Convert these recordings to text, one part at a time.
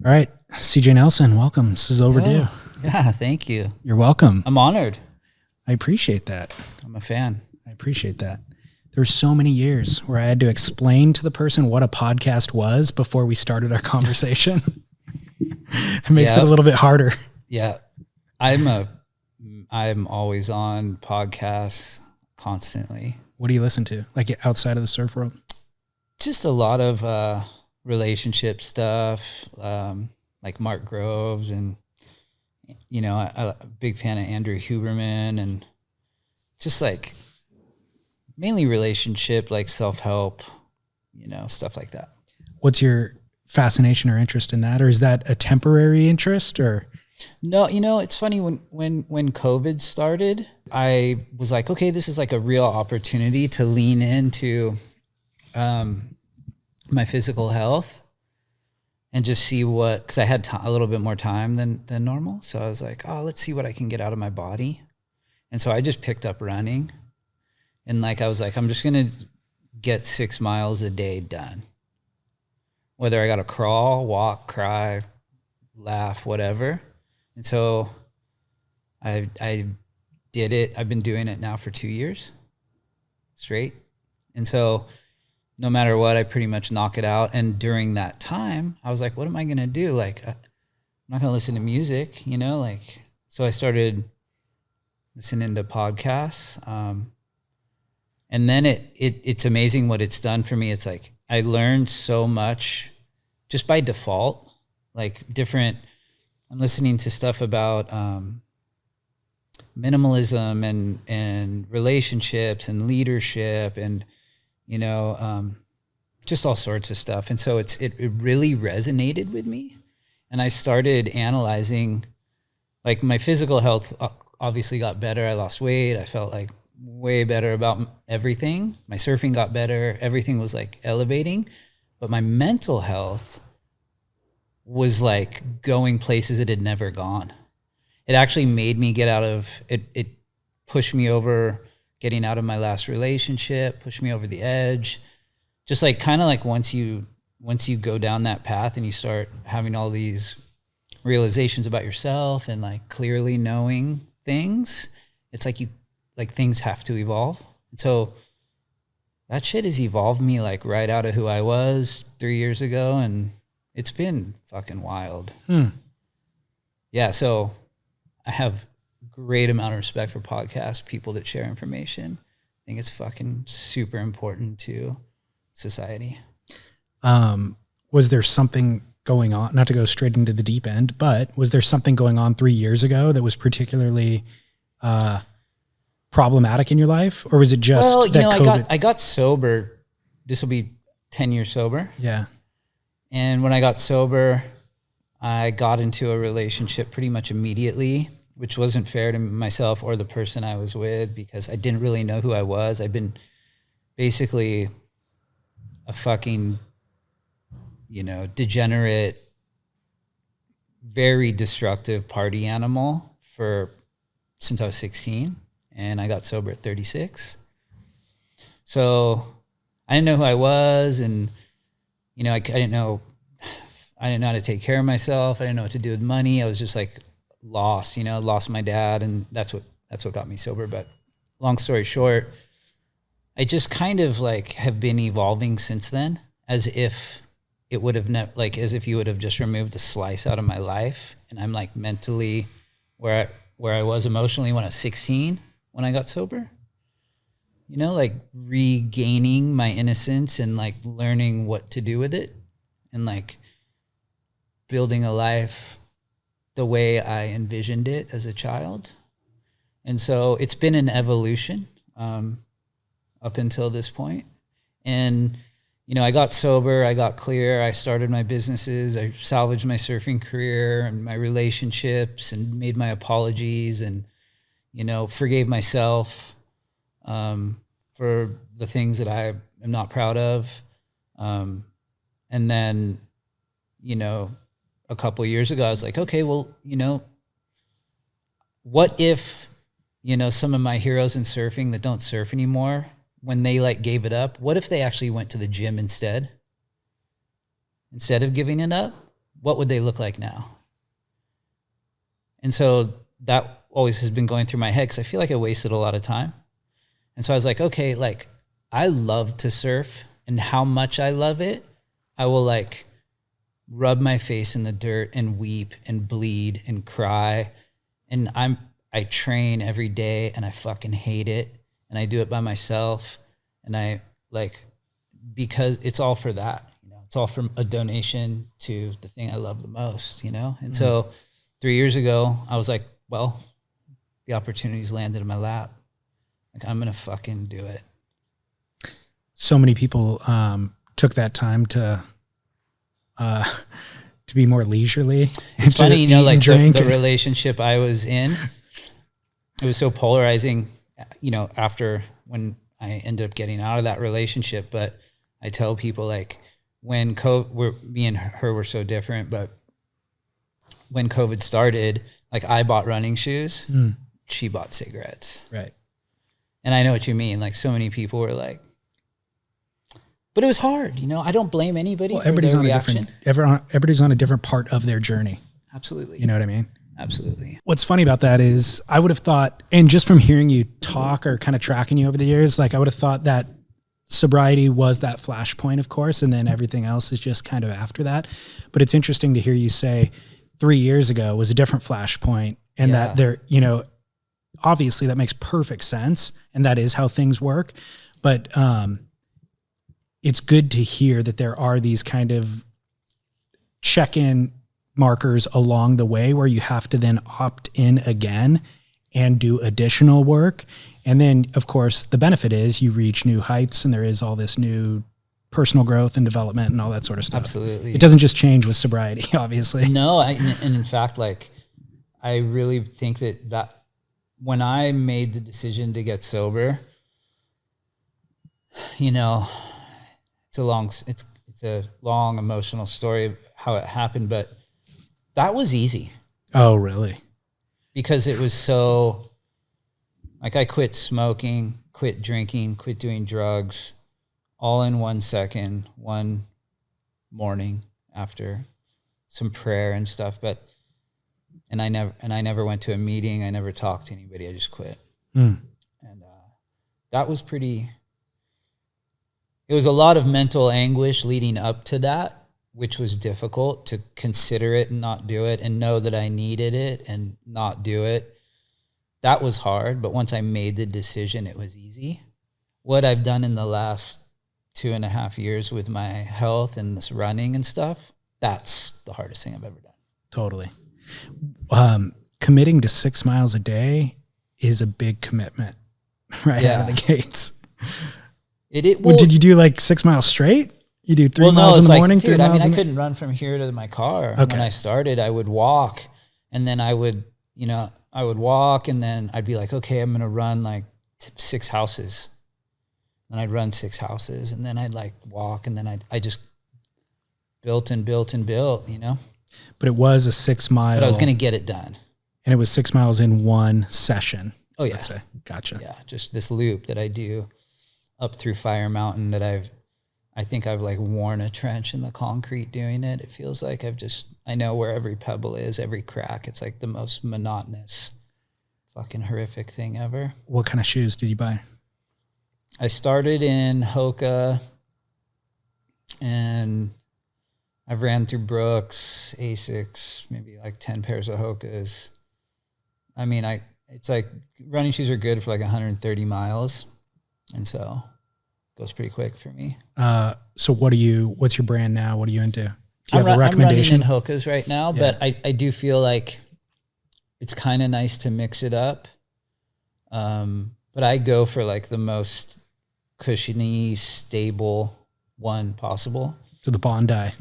All right, CJ Nelson, welcome. This is overdue. Yeah, thank you. You're welcome. I'm honored. I appreciate that. I'm a fan. I appreciate that. There were so many years where I had to explain to the person what a podcast was before we started our conversation. It makes it a little bit harder. Yeah. I'm always on podcasts constantly. What do you listen to? Like outside of the surf world? Just a lot of relationship stuff, like Mark Groves, and I'm a big fan of Andrew Huberman, and just like mainly relationship, like self-help, stuff like that. What's your fascination or interest in that? Or is that a temporary interest or? No, it's funny when COVID started, I was like, okay, this is like a real opportunity to lean into my physical health and just see because I had a little bit more time than normal. So I was like, oh, let's see what I can get out of my body. And so I just picked up running, and I was like, I'm just going to get 6 miles a day done. Whether I got to crawl, walk, cry, laugh, whatever. And so I did it. I've been doing it now for 2 years straight. And so no matter what, I pretty much knock it out. And during that time, I was like, what am I going to do? I'm not going to listen to music, so I started listening to podcasts. And then it's amazing what it's done for me. It's like, I learned so much just by default, I'm listening to stuff about minimalism and relationships and leadership and, just all sorts of stuff. And so it really resonated with me. And I started analyzing, my physical health obviously got better. I lost weight. I felt way better about everything. My surfing got better. Everything was elevating. But my mental health was going places it had never gone. It actually made me get out of it. It pushed me over getting out of my last relationship, pushed me over the edge. Just once you go down that path and you start having all these realizations about yourself and clearly knowing things, it's things have to evolve. And so that shit has evolved me right out of who I was 3 years ago, and it's been fucking wild. Yeah, so I have great amount of respect for podcasts, people that share information. I think it's fucking super important to society. Was there something going on, not to go straight into the deep end, but was there something going on 3 years ago that was particularly problematic in your life? Or was it just COVID? I got sober. This will be 10 years sober. Yeah. And when I got sober, I got into a relationship pretty much immediately, which wasn't fair to myself or the person I was with because I didn't really know who I was. I've been basically a fucking, degenerate, very destructive party animal since I was 16, and I got sober at 36. So I didn't know who I was, and I didn't know how to take care of myself. I didn't know what to do with money. I was just lost, lost my dad, and that's what got me sober. But long story short, I just kind of have been evolving since then, as if it would have as if you would have just removed a slice out of my life, and I'm mentally where I was emotionally when I was 16 when I got sober. Regaining my innocence and learning what to do with it, and building a life the way I envisioned it as a child. And so it's been an evolution up until this point. And, I got sober, I got clear, I started my businesses, I salvaged my surfing career and my relationships and made my apologies and, forgave myself for the things that I am not proud of. And then, a couple of years ago, I was like, okay, well, what if, some of my heroes in surfing that don't surf anymore, when they gave it up, what if they actually went to the gym instead of giving it up? what would they look like now? And so that always has been going through my head because I feel like I wasted a lot of time. And so I was like, okay, like I love to surf, and how much I love it, I will like rub my face in the dirt and weep and bleed and cry. And I train every day and I fucking hate it. And I do it by myself. And I like, because it's all for that, you know, it's all from a donation to the thing I love the most, you know? And so 3 years ago, I was like, well, the opportunities landed in my lap. Like, I'm going to fucking do it. So many people took that time to be more leisurely. It's funny, you know, like the relationship I was in, it was so polarizing, you know, after when I ended up getting out of that relationship. But I tell people, like, when me and her were so different, but when COVID started, like, I bought running shoes, she bought cigarettes. Right. And I know what you mean. Like, so many people were like, but it was hard, you know. I don't blame anybody for their reaction. Everybody's on a different part of their journey. Absolutely. You know what I mean? Absolutely. What's funny about that is I would have thought, and just from hearing you talk or kind of tracking you over the years, like I would have thought that sobriety was that flashpoint, of course, and then everything else is just kind of after that. But it's interesting to hear you say 3 years ago was a different flashpoint, and that there, you know, obviously that makes perfect sense, and that is how things work. But it's good to hear that there are these kind of check-in markers along the way where you have to then opt in again and do additional work. And then, of course, the benefit is you reach new heights, and there is all this new personal growth and development and all that sort of stuff. Absolutely. It doesn't just change with sobriety, obviously. No, and in fact, like, I really think that when I made the decision to get sober, you know, it's a long emotional story of how it happened, but that was easy. Oh, really? Because it was so, like, I quit smoking, quit drinking, quit doing drugs, all in 1 second, one morning after some prayer and stuff. And I never went to a meeting. I never talked to anybody. I just quit. And that was it was a lot of mental anguish leading up to that, which was difficult to consider it and not do it, and know that I needed it and not do it. That was hard, but once I made the decision, it was easy. What I've done in the last 2.5 years with my health and this running and stuff, that's the hardest thing I've ever done. Totally. Committing to 6 miles a day is a big commitment right out of the gates. Well, did you do like 6 miles straight? You do 3 miles in the morning, dude, 3 miles I couldn't run from here to my car. Okay. When I started, I would walk, and then I would walk, and then I'd be like, okay, I'm going to run like 6 houses. And I'd run 6 houses, and then I'd like walk, and then I just built and built and built, you know? But it was a 6 mile. But I was going to get it done. And it was 6 miles in one session. Oh, yeah. Let's say. Gotcha. Yeah, just this loop that I do up through Fire Mountain that I think I've like worn a trench in the concrete doing it. It feels like I know where every pebble is, every crack. It's like the most monotonous, fucking horrific thing ever. What kind of shoes did you buy? I started in Hoka, and I've ran through Brooks, Asics, maybe like 10 pairs of Hokas. I mean, it's like running shoes are good for like 130 miles. And so it goes pretty quick for me. So what's your brand now? What are you into? Do you have a recommendation? I'm running in Hokas right now, but I do feel like it's kind of nice to mix it up. But I go for like the most cushiony, stable one possible. So the Bondi.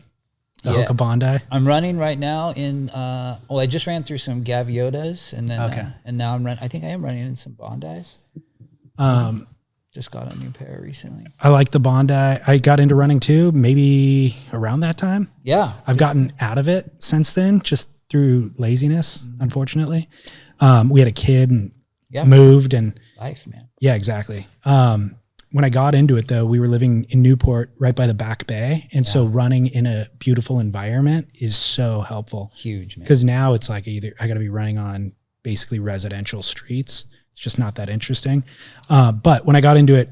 Hoka Bondi. I'm running right now in, I just ran through some Gaviotas, and then, and now I think I am running in some Bondis. Just got a new pair recently. I like the Bondi. I got into running too, maybe around that time. Yeah. I've gotten out of it since then, just through laziness, unfortunately. We had a kid and moved and life, man. Yeah, exactly. when I got into it though, we were living in Newport right by the Back Bay. And so running in a beautiful environment is so helpful. Huge, man. Because now it's like either I got to be running on basically residential streets. It's just not that interesting. But when I got into it,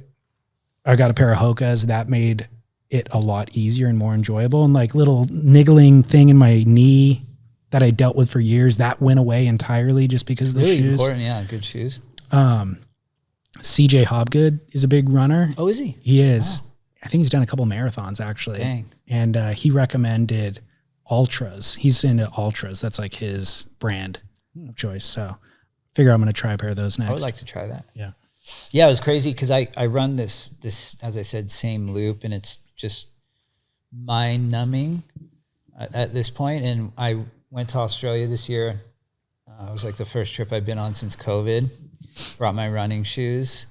I got a pair of Hokas that made it a lot easier and more enjoyable. And like little niggling thing in my knee that I dealt with for years, that went away entirely just because of the really shoes. Important, yeah, good shoes. CJ Hobgood is a big runner. Oh, is he? He is. Wow. I think he's done a couple marathons actually. Dang. And he recommended Ultras. He's into Ultras. That's like his brand of choice. So figure I'm going to try a pair of those next. I would like to try that. Yeah. Yeah, it was crazy because I run this, as I said, same loop, and it's just mind numbing at this point. And I went to Australia this year. It was like the first trip I've been on since COVID. Brought my running shoes,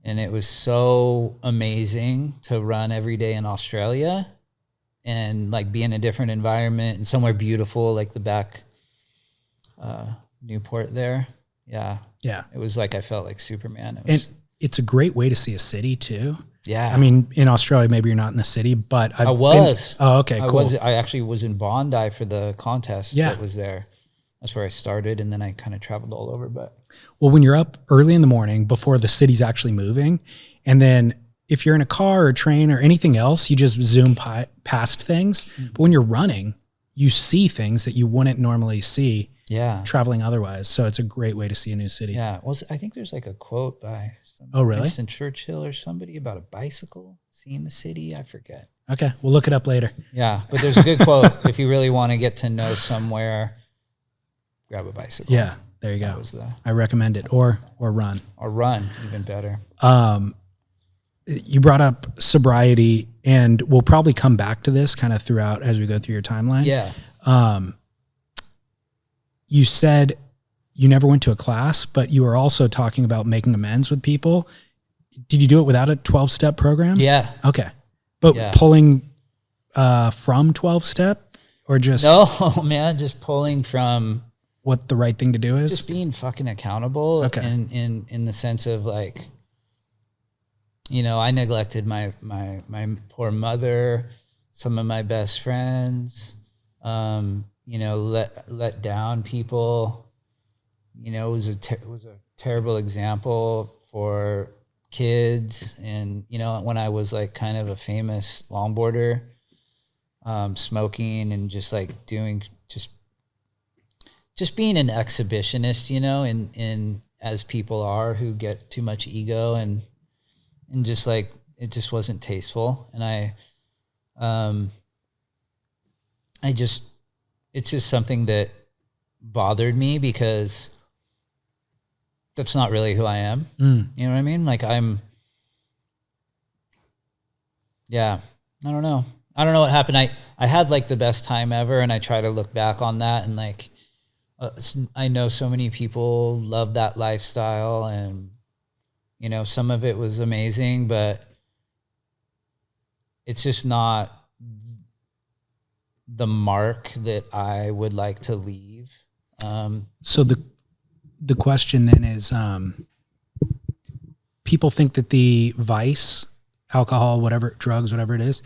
and it was so amazing to run every day in Australia and like be in a different environment and somewhere beautiful like the back Newport there. Yeah. Yeah. It was like I felt like Superman. And it's a great way to see a city too. Yeah. I mean, in Australia, maybe you're not in the city, but I was. Oh, okay, cool. I actually was in Bondi for the contest that was there. That's where I started, and then I kind of traveled all over. But well, when you're up early in the morning before the city's actually moving, and then if you're in a car or a train or anything else, you just zoom past things. Mm-hmm. But when you're running, you see things that you wouldn't normally see traveling otherwise. So it's a great way to see a new city. Yeah. Well, I think there's like a quote by Winston Churchill or somebody about a bicycle seeing the city. I forget. Okay. We'll look it up later. Yeah. But there's a good quote. If you really want to get to know somewhere, grab a bicycle. Yeah. There you go. I recommend it. Or run. Or run, even better. You brought up sobriety, and we'll probably come back to this kind of throughout as we go through your timeline. Yeah. You said you never went to a class, but you were also talking about making amends with people. Did you do it without a 12-step program? Yeah. Okay. But pulling from 12-step or just... No, man, just pulling from... what the right thing to do is? Just being fucking accountable. Okay. In the sense of like, you know, I neglected my poor mother, some of my best friends, you know, let down people, you know, it was a terrible example for kids. And, you know, when I was like kind of a famous longboarder, smoking and just like doing just being an exhibitionist, you know, and as people are who get too much ego and just like, it just wasn't tasteful. And it's just something that bothered me because that's not really who I am. You know what I mean? Like I don't know. I don't know what happened. I had like the best time ever, and I try to look back on that and like, I know so many people love that lifestyle, and you know, some of it was amazing, but it's just not the mark that I would like to leave. So the question then is, people think that the vice, alcohol, whatever, drugs, whatever it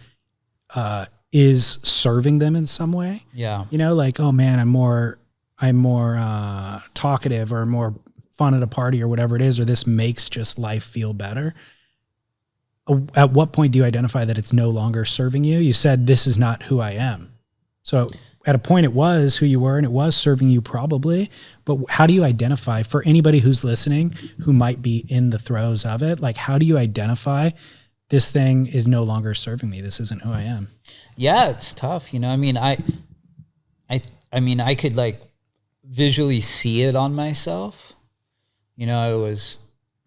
is serving them in some way. Yeah. You know, like, oh man, I'm more talkative or more fun at a party or whatever it is, or this makes just life feel better. At what point do you identify that it's no longer serving you? You said, this is not who I am. So at a point it was who you were and it was serving you probably, but how do you identify, for anybody who's listening who might be in the throes of it, like how do you identify this thing is no longer serving me? This isn't who I am. Yeah, it's tough. You know, I mean, I could like visually see it on myself. You know, I was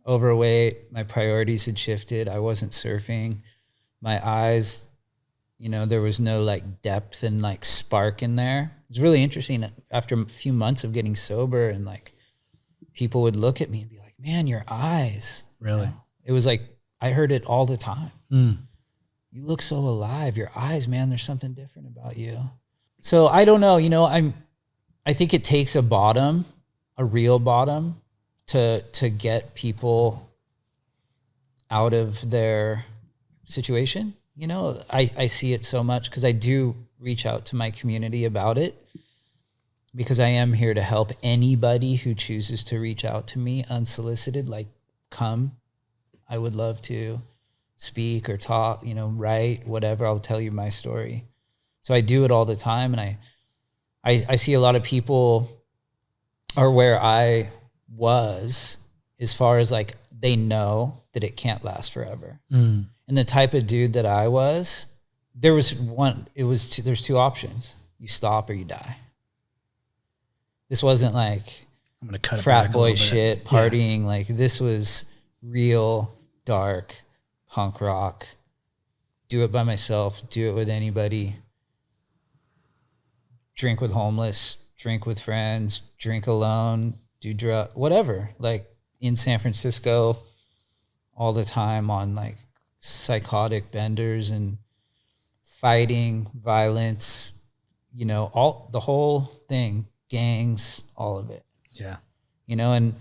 overweight. My priorities had shifted. I wasn't surfing. My eyes, you know, there was no like depth and like spark in there. It's really interesting. After a few months of getting sober, and like people would look at me and be like, man, your eyes. Really? You know? It was like, I heard it all the time. You look so alive. Your eyes, man, there's something different about you. So I don't know, you know, I think it takes a bottom, a real bottom, to get people out of their situation. You know, I see it so much because I do reach out to my community about it, because I am here to help anybody who chooses to reach out to me unsolicited. Like, come, I would love to speak or talk, you know, write, whatever. I'll tell you my story. So I do it all the time. And I see a lot of people are where I was, as far as like, they know that it can't last forever. And the type of dude that I was, there's two options. You stop or you die. This wasn't like I'm gonna cut frat it back boy shit, partying. Yeah. Like, this was real dark punk rock. Do it by myself, do it with anybody. Drink with homeless, drink with friends, drink alone, do drug, whatever. Like, in San Francisco all the time on like psychotic benders and fighting, violence, you know, the whole thing, gangs, all of it. Yeah. You know, and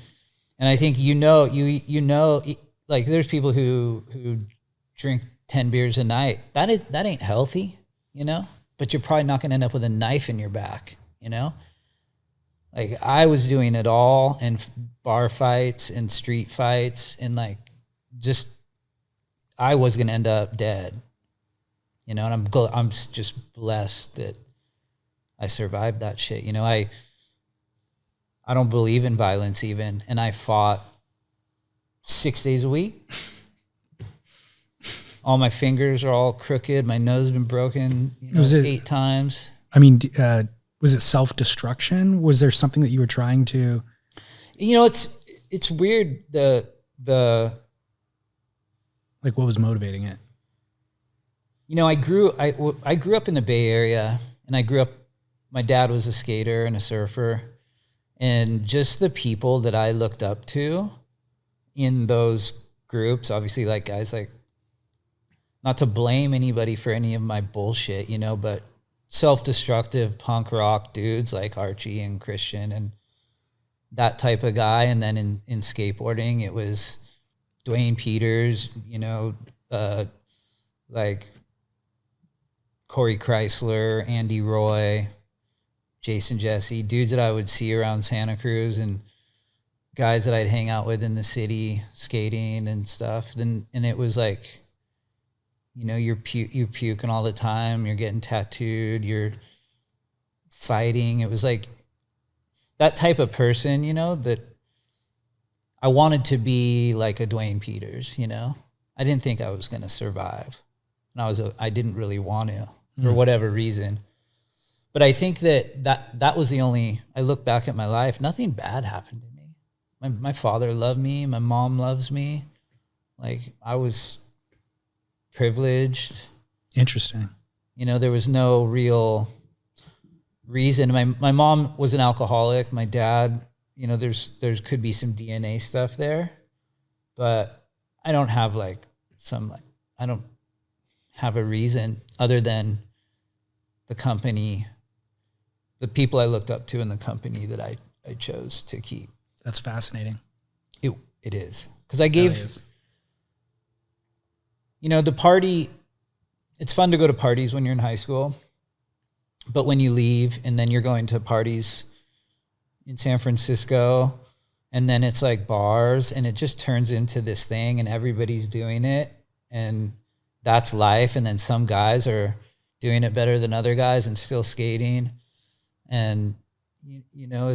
I think, you know, like, there's people who drink 10 beers a night. That ain't healthy, you know, but you're probably not going to end up with a knife in your back, you know? Like, I was doing it all in bar fights and street fights, and like, just, I was going to end up dead, you know, and I'm just blessed that I survived that shit. You know, I don't believe in violence even, and I fought 6 days a week. All my fingers are all crooked. My nose has been broken, you know, 8 times. I mean, was it self-destruction? Was there something that you were trying to? You know, it's weird. The like, what was motivating it? You know, I grew up in the Bay Area, and my dad was a skater and a surfer, and just the people that I looked up to in those groups, obviously, like, guys like, not to blame anybody for any of my bullshit, you know, but self-destructive punk rock dudes like Archie and Christian and that type of guy. And then in skateboarding, it was Dwayne Peters, you know, like Corey Chrysler, Andy Roy, Jason Jesse, dudes that I would see around Santa Cruz, and guys that I'd hang out with in the city skating and stuff. And it was like, you know, you're puking all the time, you're getting tattooed, you're fighting. It was like that type of person, you know, that I wanted to be like a Dwayne Peters, you know. I didn't think I was going to survive. And I didn't really want to, for whatever reason. But I think that was the only, I look back at my life, nothing bad happened to me. My father loved me, my mom loves me. Like, I was privileged. Interesting. You know, there was no real reason. My mom was an alcoholic. My dad, you know, there could be some DNA stuff there, but I don't have I don't have a reason other than the company, the people I looked up to in the company that I chose to keep. That's fascinating. It is. Because I gave, you know, the party, it's fun to go to parties when you're in high school, but when you leave and then you're going to parties in San Francisco, and then it's like bars, and it just turns into this thing, and everybody's doing it, and that's life. And then some guys are doing it better than other guys and still skating. And, you know,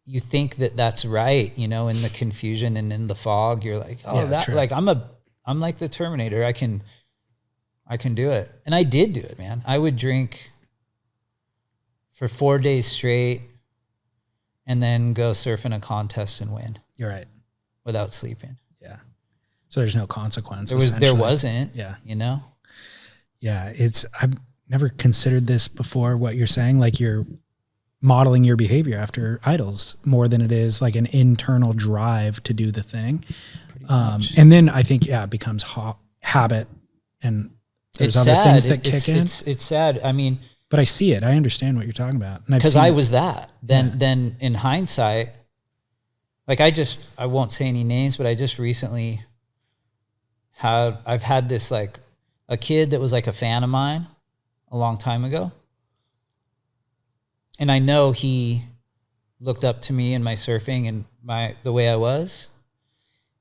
you think that that's right, you know, in the confusion and in the fog, you're like, oh, yeah, like, I'm like the Terminator. I can do it. And I did do it, man. I would drink for 4 days straight and then go surf in a contest and win. You're right. Without sleeping. Yeah. So there's no consequence. There wasn't. Yeah. You know? Yeah. I've never considered this before, what you're saying. Like, you're modeling your behavior after idols more than it is like an internal drive to do the thing. And then I think, it becomes habit, and there's other things that kick in. It's sad. I mean, but I see it. I understand what you're talking about. Because I was that. Then in hindsight, like, I won't say any names, but I just recently I've had this like a kid that was like a fan of mine a long time ago. And I know he looked up to me and my surfing and the way I was.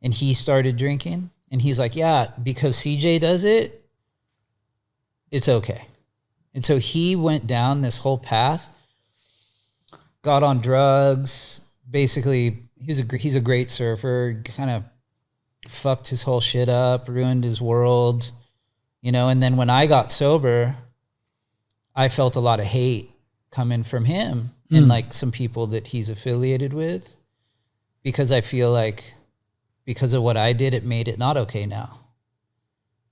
And he started drinking. And he's like, yeah, because CJ does it, it's okay. And so he went down this whole path, got on drugs. Basically, he's a great surfer, kind of fucked his whole shit up, ruined his world, you know. And then when I got sober, I felt a lot of hate coming from him and like some people that he's affiliated with, because I feel like because of what I did, it made it not okay now.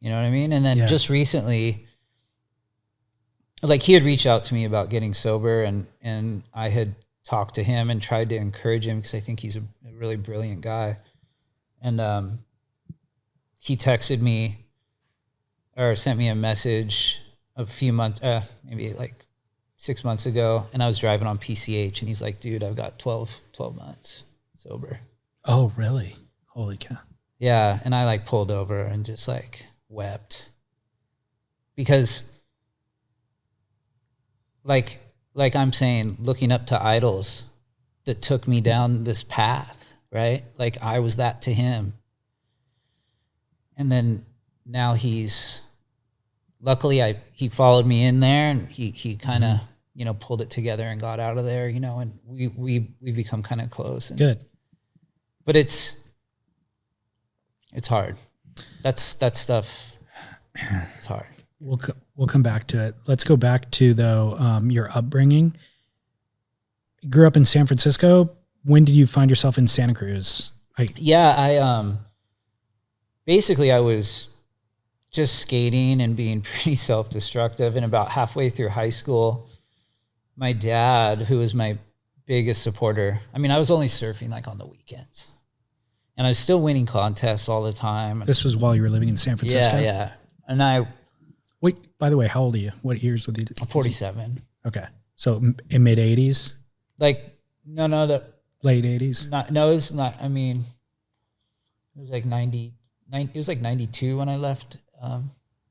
You know what I mean? And then just recently, like he had reached out to me about getting sober, and I had talked to him and tried to encourage him because I think he's a really brilliant guy. And he texted me or sent me a message a few months, maybe like 6 months ago, and I was driving on PCH, and he's like, dude, I've got 12 months sober. Oh, really? Holy cow. Yeah, and I like pulled over and just like wept. Because like I'm saying, looking up to idols that took me down this path, right? Like I was that to him. And then now luckily he followed me in there, and he kind of, you know, pulled it together and got out of there, you know, and we become kind of close. And, good. But it's hard. That's stuff. It's hard. We'll come back to it. Let's go back to though your upbringing. You grew up in San Francisco. When did you find yourself in Santa Cruz? I basically I was just skating and being pretty self-destructive. And about halfway through high school, my dad, who was my biggest supporter, I mean, I was only surfing like on the weekends, and I was still winning contests all the time. This was while you were living in San Francisco? Yeah. And wait, by the way, how old are you? What years were you? I'm 47. Okay. So in mid 80s? Like, no, late 80s? It's not. I mean, it was like 92 when I left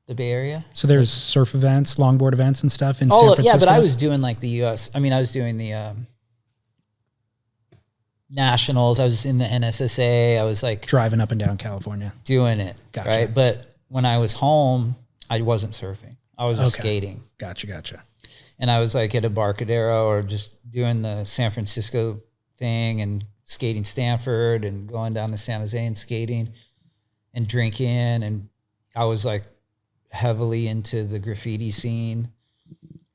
the Bay Area. So there's surf events, longboard events and stuff in San Francisco? Yeah, but I was doing like the US. I mean, I was doing the nationals. I was in the NSSA. I was like driving up and down California. Doing it. Gotcha. Right. But when I was home, I wasn't surfing. I was just skating. Gotcha. And I was like at a Barcadero or just doing the San Francisco thing and skating Stanford and going down to San Jose and skating and drinking. And I was like heavily into the graffiti scene.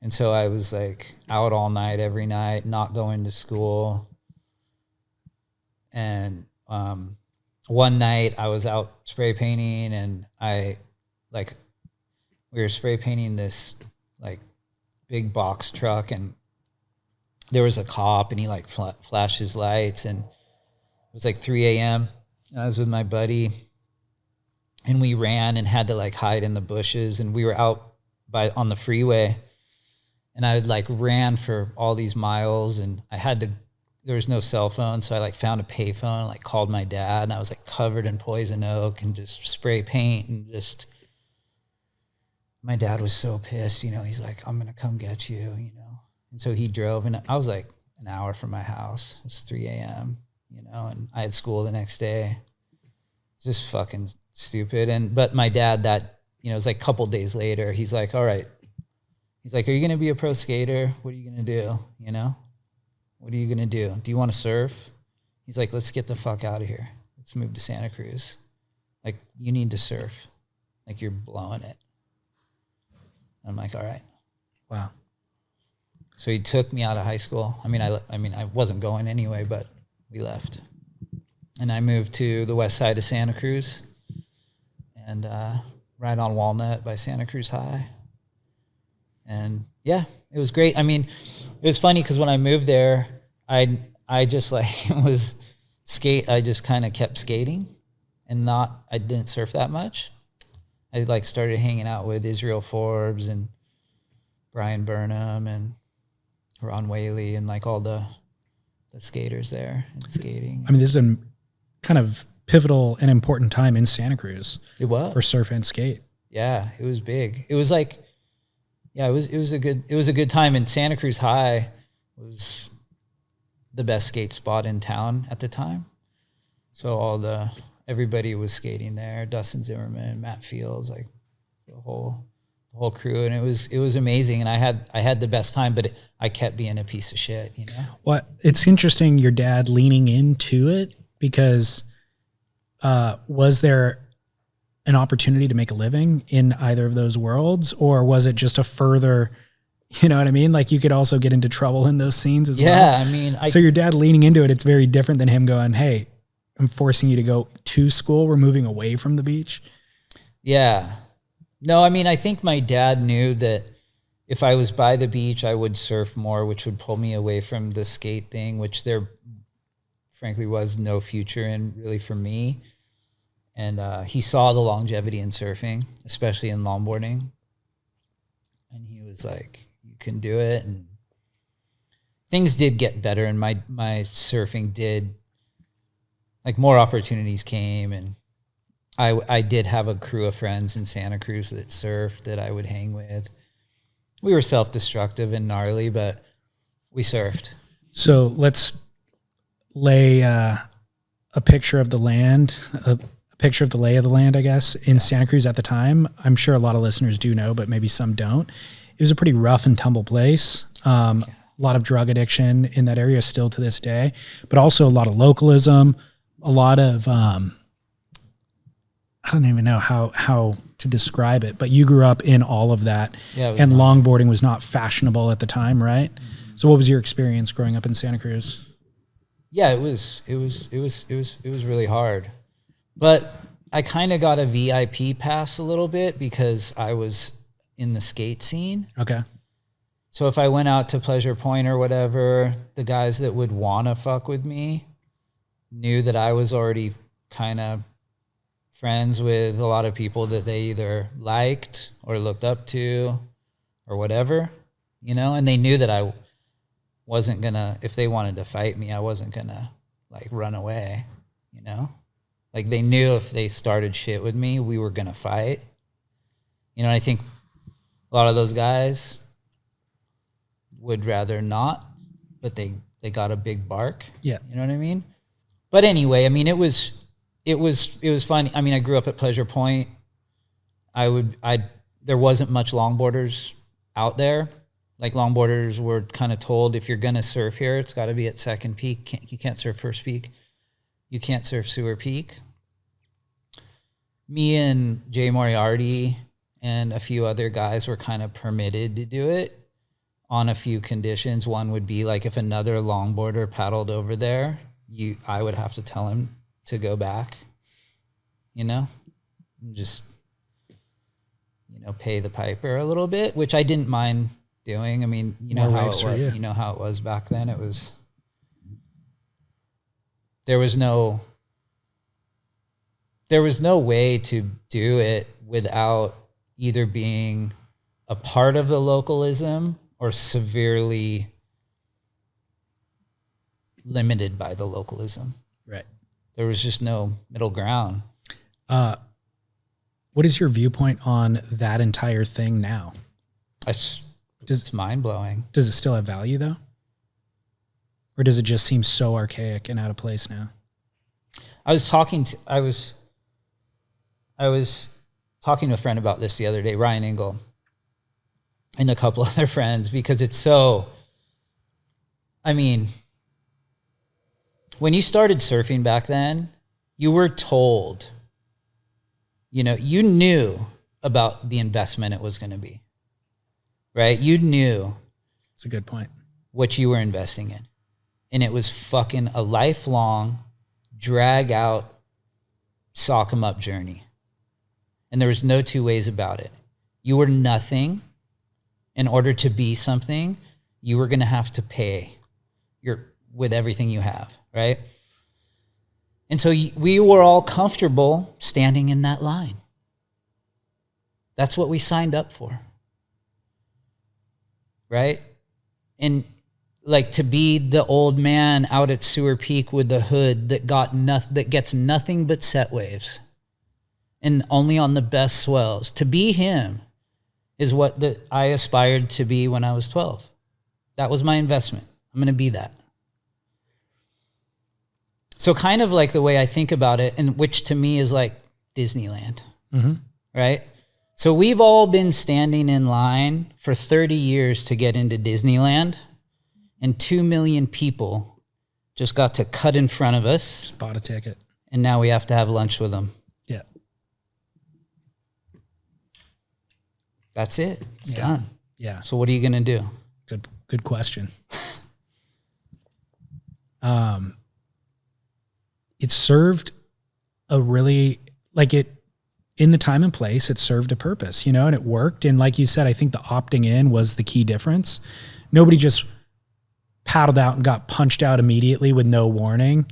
And so I was like out all night, every night, not going to school. And one night I was out spray painting, and we were spray painting this like big box truck, and there was a cop, and he like flashed his lights, and it was like 3 a.m. I was with my buddy, and we ran and had to like hide in the bushes, and we were out on the freeway, and I like ran for all these miles, and there was no cell phone, so I like found a payphone, like called my dad, and I was like covered in poison oak and just spray paint, and just, my dad was so pissed, you know, he's like, I'm going to come get you, you know? And so he drove, and I was like an hour from my house. It was 3 a.m., you know, and I had school the next day. It's just fucking stupid. But my dad, it was like a couple days later, he's like, all right. He's like, are you going to be a pro skater? What are you going to do? You know? What are you going to do? Do you want to surf? He's like, let's get the fuck out of here. Let's move to Santa Cruz. Like, you need to surf. Like, you're blowing it. I'm like, all right. Wow. So he took me out of high school. I mean, I wasn't going anyway, but we left. And I moved to the west side of Santa Cruz, and right on Walnut by Santa Cruz High. And yeah, it was great. I mean, it was funny because when I moved there, I just like I just kind of kept skating, and I didn't surf that much. I like started hanging out with Israel Forbes and Brian Burnham and Ron Whaley and like all the skaters there and skating. I mean, this is a kind of pivotal and important time in Santa Cruz. It was. For surf and skate. Yeah, it was big. It was like, yeah, it was a good time. And Santa Cruz High was the best skate spot in town at the time. So everybody was skating there. Dustin Zimmerman, Matt Fields, like the whole crew, and it was amazing. And I had the best time, but I kept being a piece of shit, you know. Well, it's interesting your dad leaning into it, because was there an opportunity to make a living in either of those worlds, or was it just a further, you know what I mean? Like you could also get into trouble in those scenes as well. Yeah, I mean, so your dad leaning into it, it's very different than him going, "Hey, I'm forcing you to go to school. We're moving away from the beach." Yeah. No, I mean, I think my dad knew that if I was by the beach, I would surf more, which would pull me away from the skate thing, which there frankly was no future in really for me. And he saw the longevity in surfing, especially in longboarding. And he was like, you can do it. And things did get better, and my surfing did, like, more opportunities came, and I did have a crew of friends in Santa Cruz that surfed that I would hang with. We were self-destructive and gnarly, but we surfed. So let's lay a picture of the land, a picture of the lay of the land, I guess, in Santa Cruz at the time. I'm sure a lot of listeners do know, but maybe some don't. It was a pretty rough and tumble place. A lot of drug addiction in that area still to this day, but also a lot of localism, a lot of, I don't even know how to describe it, but you grew up in all of that, and longboarding was not fashionable at the time, right? Mm-hmm. So what was your experience growing up in Santa Cruz? Yeah, it was really hard, but I kind of got a VIP pass a little bit because I was in the skate scene. Okay. So if I went out to Pleasure Point or whatever, the guys that would want to fuck with me knew that I was already kind of friends with a lot of people that they either liked or looked up to or whatever, you know, and they knew that I wasn't gonna, if they wanted to fight me, I wasn't gonna like run away, you know, like they knew if they started shit with me, we were gonna fight, you know. I think a lot of those guys would rather not, but they got a big bark. Yeah. You know what I mean? But anyway, I mean, it was fun. I mean, I grew up at Pleasure Point. There wasn't much longboarders out there. Like longboarders were kind of told, if you're going to surf here, it's got to be at Second Peak. You can't surf First Peak. You can't surf Sewer Peak. Me and Jay Moriarty and a few other guys were kind of permitted to do it on a few conditions. One would be like if another longboarder paddled over there, I would have to tell him to go back, you know, and just, you know, pay the piper a little bit, which I didn't mind doing. I mean, you know how it was, you know how it was back then. There was no way to do it without either being a part of the localism or severely limited by the localism. Right. There was just no middle ground. What is your viewpoint on that entire thing now? It's mind-blowing. Does it still have value though? Or does it just seem so archaic and out of place now? I was talking to a friend about this the other day, Ryan Engel, and a couple other friends, because it's so, I mean, when you started surfing back then, you were told, you know, you knew about the investment it was going to be, right? You knew. That's a good point. What you were investing in. And it was fucking a lifelong, drag out, sock 'em up journey. And there was no two ways about it. You were nothing. In order to be something, you were going to have to pay with everything you have, right? And so we were all comfortable standing in that line. That's what we signed up for, right? And like to be the old man out at Sewer Peak with the hood that gets nothing but set waves and only on the best swells. To be him is what I aspired to be when I was 12. That was my investment. I'm going to be that. So kind of like the way I think about it, and which to me is like Disneyland, right? So we've all been standing in line for 30 years to get into Disneyland, and 2 million people just got to cut in front of us. Just bought a ticket. And now we have to have lunch with them. Yeah. That's it. It's done. Yeah. So what are you going to do? Good question. It served a really, like it, in the time and place, it served a purpose, you know, and it worked. And like you said, I think the opting in was the key difference. Nobody just paddled out and got punched out immediately with no warning.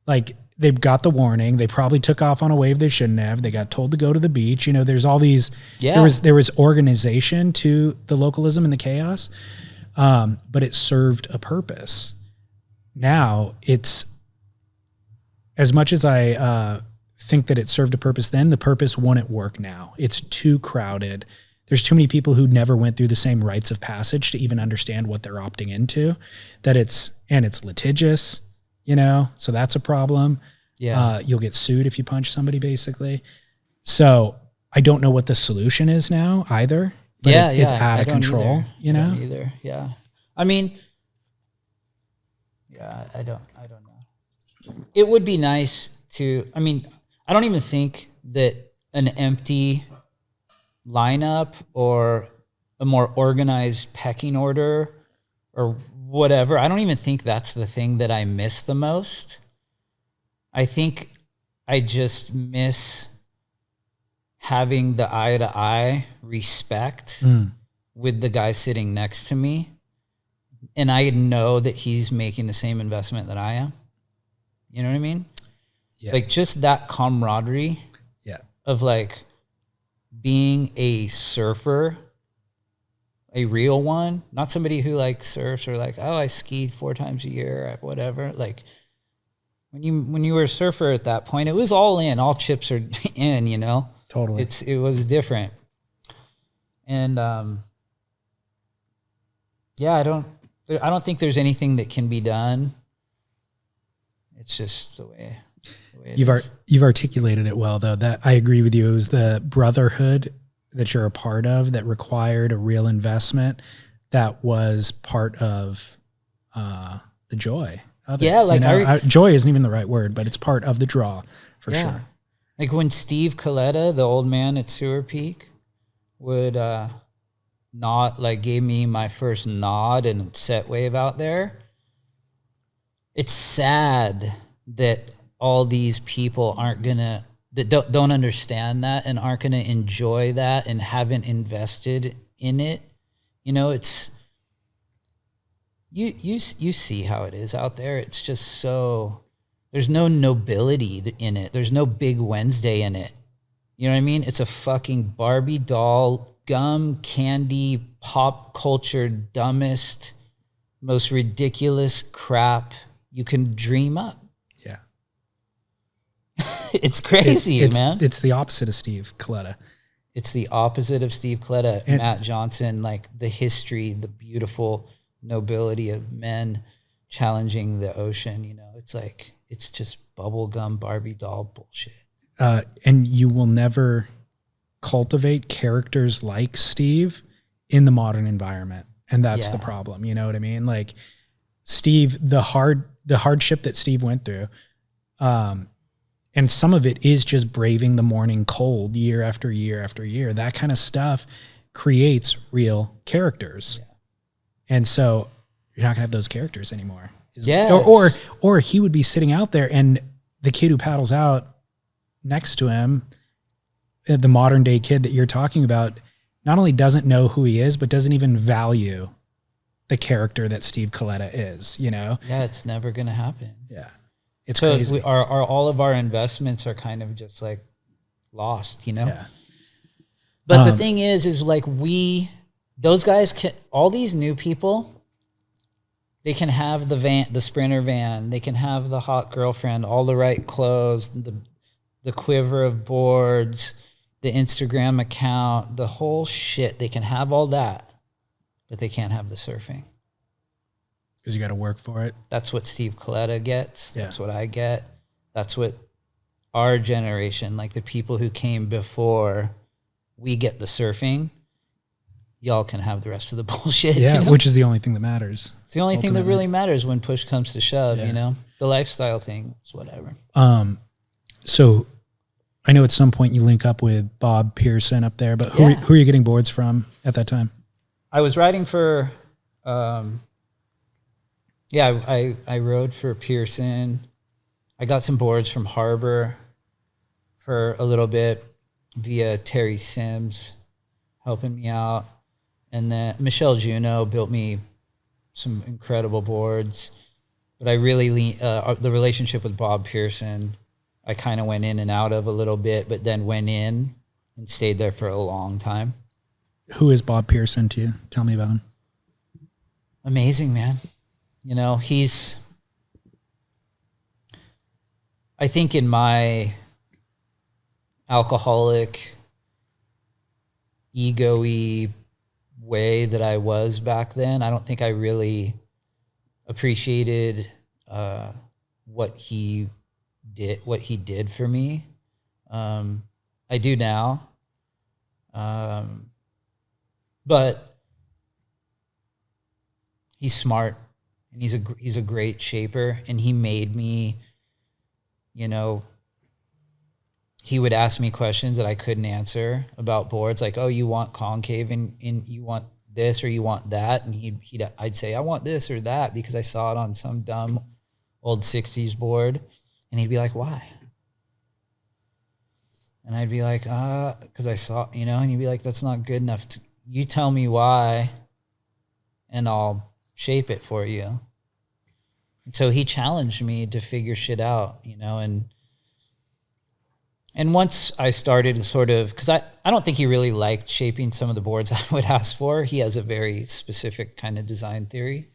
Like they got the warning. They probably took off on a wave they shouldn't have. They got told to go to the beach. You know, there's all these, there was organization to the localism and the chaos. But it served a purpose. Now it's, as much as I think that it served a purpose then, the purpose wouldn't work now. It's too crowded. There's too many people who never went through the same rites of passage to even understand what they're opting into. It's litigious, you know, so that's a problem. Yeah. You'll get sued if you punch somebody, basically. So I don't know what the solution is now either. But it's out of control, you know? Either. Yeah. I mean, I don't know. It would be nice to, I mean, I don't even think that an empty lineup or a more organized pecking order or whatever, I don't even think that's the thing that I miss the most. I think I just miss having the eye-to-eye respect with the guy sitting next to me. And I know that he's making the same investment that I am. You know what I mean? Yeah. Like just that camaraderie of like being a surfer, a real one, not somebody who like surfs or like, oh, I ski 4 times a year or whatever. Like when you were a surfer at that point, it was all in, all chips are in, you know? Totally. It was different. And I don't think there's anything that can be done. It's just the way it is. You've articulated it well, though. That I agree with you. It was the brotherhood that you're a part of that required a real investment. That was part of the joy of it. Yeah, like you know? Joy isn't even the right word, but it's part of the draw for sure. Like when Steve Coletta, the old man at Sewer Peak, would gave me my first nod and set wave out there. It's sad that all these people don't understand that and aren't gonna enjoy that and haven't invested in it. You know, it's you see how it is out there. It's just so there's no nobility in it. There's no Big Wednesday in it. You know what I mean? It's a fucking Barbie doll, gum, candy, pop culture, dumbest, most ridiculous crap you can dream up. Yeah. It's crazy, man. It's the opposite of Steve Coletta. It's the opposite of Steve Coletta, Matt Johnson, like the history, the beautiful nobility of men challenging the ocean. You know, it's like, it's just bubblegum Barbie doll bullshit. And you will never cultivate characters like Steve in the modern environment. And that's the problem. You know what I mean? Like Steve, the hardship that Steve went through, and some of it is just braving the morning cold year after year after year. That kind of stuff creates real characters. Yeah. And so you're not gonna have those characters anymore. Or he would be sitting out there and the kid who paddles out next to him, the modern day kid that you're talking about, not only doesn't know who he is, but doesn't even value the character that Steve Coletta is, you know? Yeah, it's never going to happen. Yeah. It's crazy. All of our investments are kind of just like lost, you know? Yeah. But the thing is like those guys all these new people They can have the van, the Sprinter van. They can have the hot girlfriend, all the right clothes, the quiver of boards, the Instagram account, the whole shit. They can have all that, but they can't have the surfing. Because you got to work for it. That's what Steve Coletta gets. Yeah. That's what I get. That's what our generation, like the people who came before, we get the surfing. Y'all can have the rest of the bullshit. Yeah, you know? which is the only thing that matters. It's the only thing that really matters when push comes to shove, Yeah. you know? The lifestyle thing is whatever. So I know at some point you link up with Bob Pearson up there, but who are you getting boards from at that time? I was riding for, I rode for Pearson. I got some boards from Harbor for a little bit via Terry Sims helping me out. And then Michelle Juneau built me some incredible boards. But I really, the relationship with Bob Pearson, I kind of went in and out of a little bit, but then went in and stayed there for a long time. Who is Bob Pearson to you? Tell me about him. Amazing, man. You know, I think in my alcoholic, ego-y way that I was back then, I don't think I really appreciated what he did for me. I do now. But he's smart and he's a great shaper, and he made me, you know, he would ask me questions that I couldn't answer about boards, like, oh, you want concave and you want this or you want that, and I'd say I want this or that because I saw it on some dumb old 60s board, and he'd be like, why? And I'd be like, because I saw, you know, and he'd be like, that's not good enough. You tell me why, and I'll shape it for you. And so he challenged me to figure shit out, you know, and once I started sort of, because I don't think he really liked shaping some of the boards I would ask for. He has a very specific kind of design theory,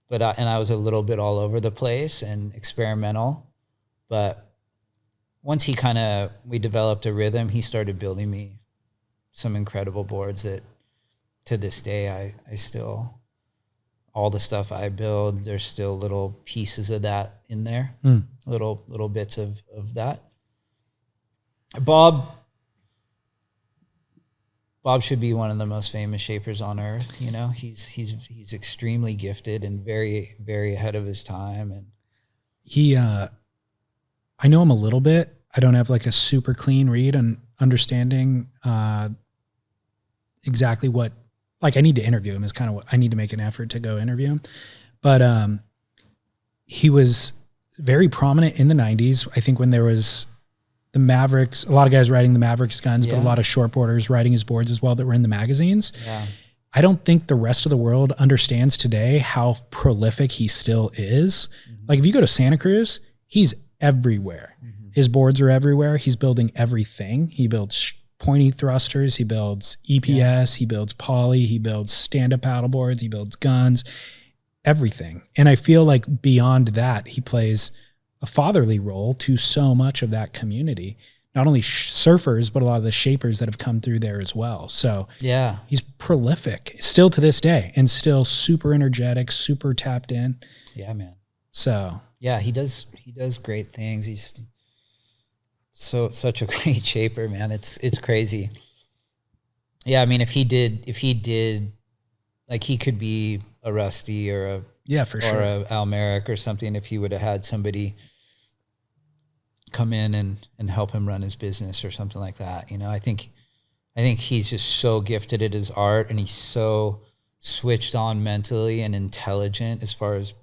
but I was a little bit all over the place and experimental. But once we developed a rhythm, he started building me some incredible boards that to this day, I still, all the stuff I build, there's still little pieces of that in there, little bits of that. Bob should be one of the most famous shapers on earth. You know, he's extremely gifted and very, very ahead of his time. And I know him a little bit. I don't have like a super clean read on understanding exactly what, like I need to interview him is kind of what I need to make an effort to go interview him. But he was very prominent in the 90s. I think when there was the Mavericks, a lot of guys riding the Mavericks guns, but a lot of shortboarders riding his boards as well that were in the magazines. Yeah. I don't think the rest of the world understands today how prolific he still is. Mm-hmm. Like if you go to Santa Cruz, he's everywhere. Mm-hmm. His boards are everywhere. He's building everything. He builds pointy thrusters. He builds EPS. He builds poly. He builds stand-up paddle boards. He builds guns, everything. And I feel like beyond that, he plays a fatherly role to so much of that community. Not only surfers, but a lot of the shapers that have come through there as well. So yeah, he's prolific still to this day and still super energetic, super tapped in. Yeah, man. So yeah, he does great things. He's such a great shaper, man. It's crazy. Yeah, I mean, if he did, like he could be a Rusty or a for sure, or a Almeric or something if he would have had somebody come in and help him run his business or something like that. You know, I think he's just so gifted at his art, and he's so switched on mentally and intelligent as far as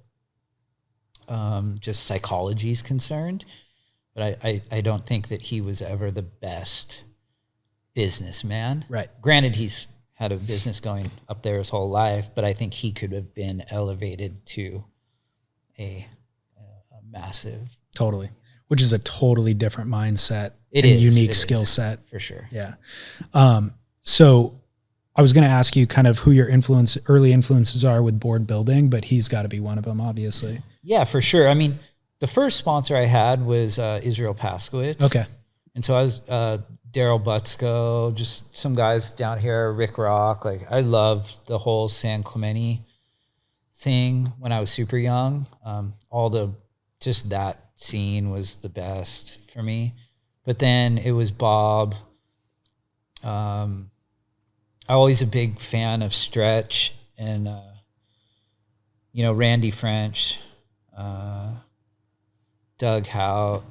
just psychology is concerned. But I don't think that he was ever the best businessman. Right. Granted, he's had a business going up there his whole life, but I think he could have been elevated to a massive. Totally. Which is a totally different mindset and unique skill set. For sure. Yeah. So I was going to ask you kind of who your early influences are with board building, but he's got to be one of them, obviously. Yeah, for sure. I mean, the first sponsor I had was Israel Paskowitz. Okay. And so I was Daryl Butzko, just some guys down here, Rick Rock. Like, I loved the whole San Clemente thing when I was super young. Just that scene was the best for me. But then it was Bob. I'm always a big fan of Stretch and, Randy French, Doug Howe,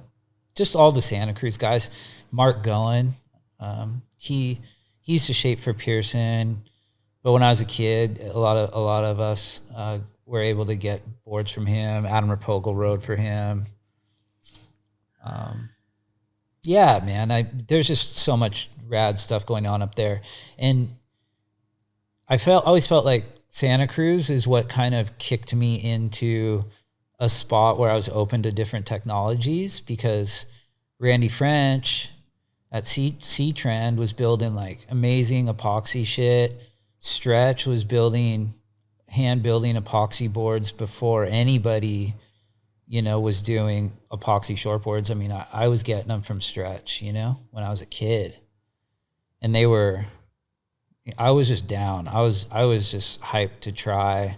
just all the Santa Cruz guys. Mark Goen, he used to shape for Pearson, but when I was a kid, a lot of us were able to get boards from him. Adam Rapogel rode for him. Yeah, man, there's just so much rad stuff going on up there, and I always felt like Santa Cruz is what kind of kicked me into a spot where I was open to different technologies, because Randy French at C-Trend was building like amazing epoxy shit. Stretch was hand building epoxy boards before anybody, was doing epoxy shortboards. I mean, I was getting them from Stretch, when I was a kid, and I was just down. I was just hyped to try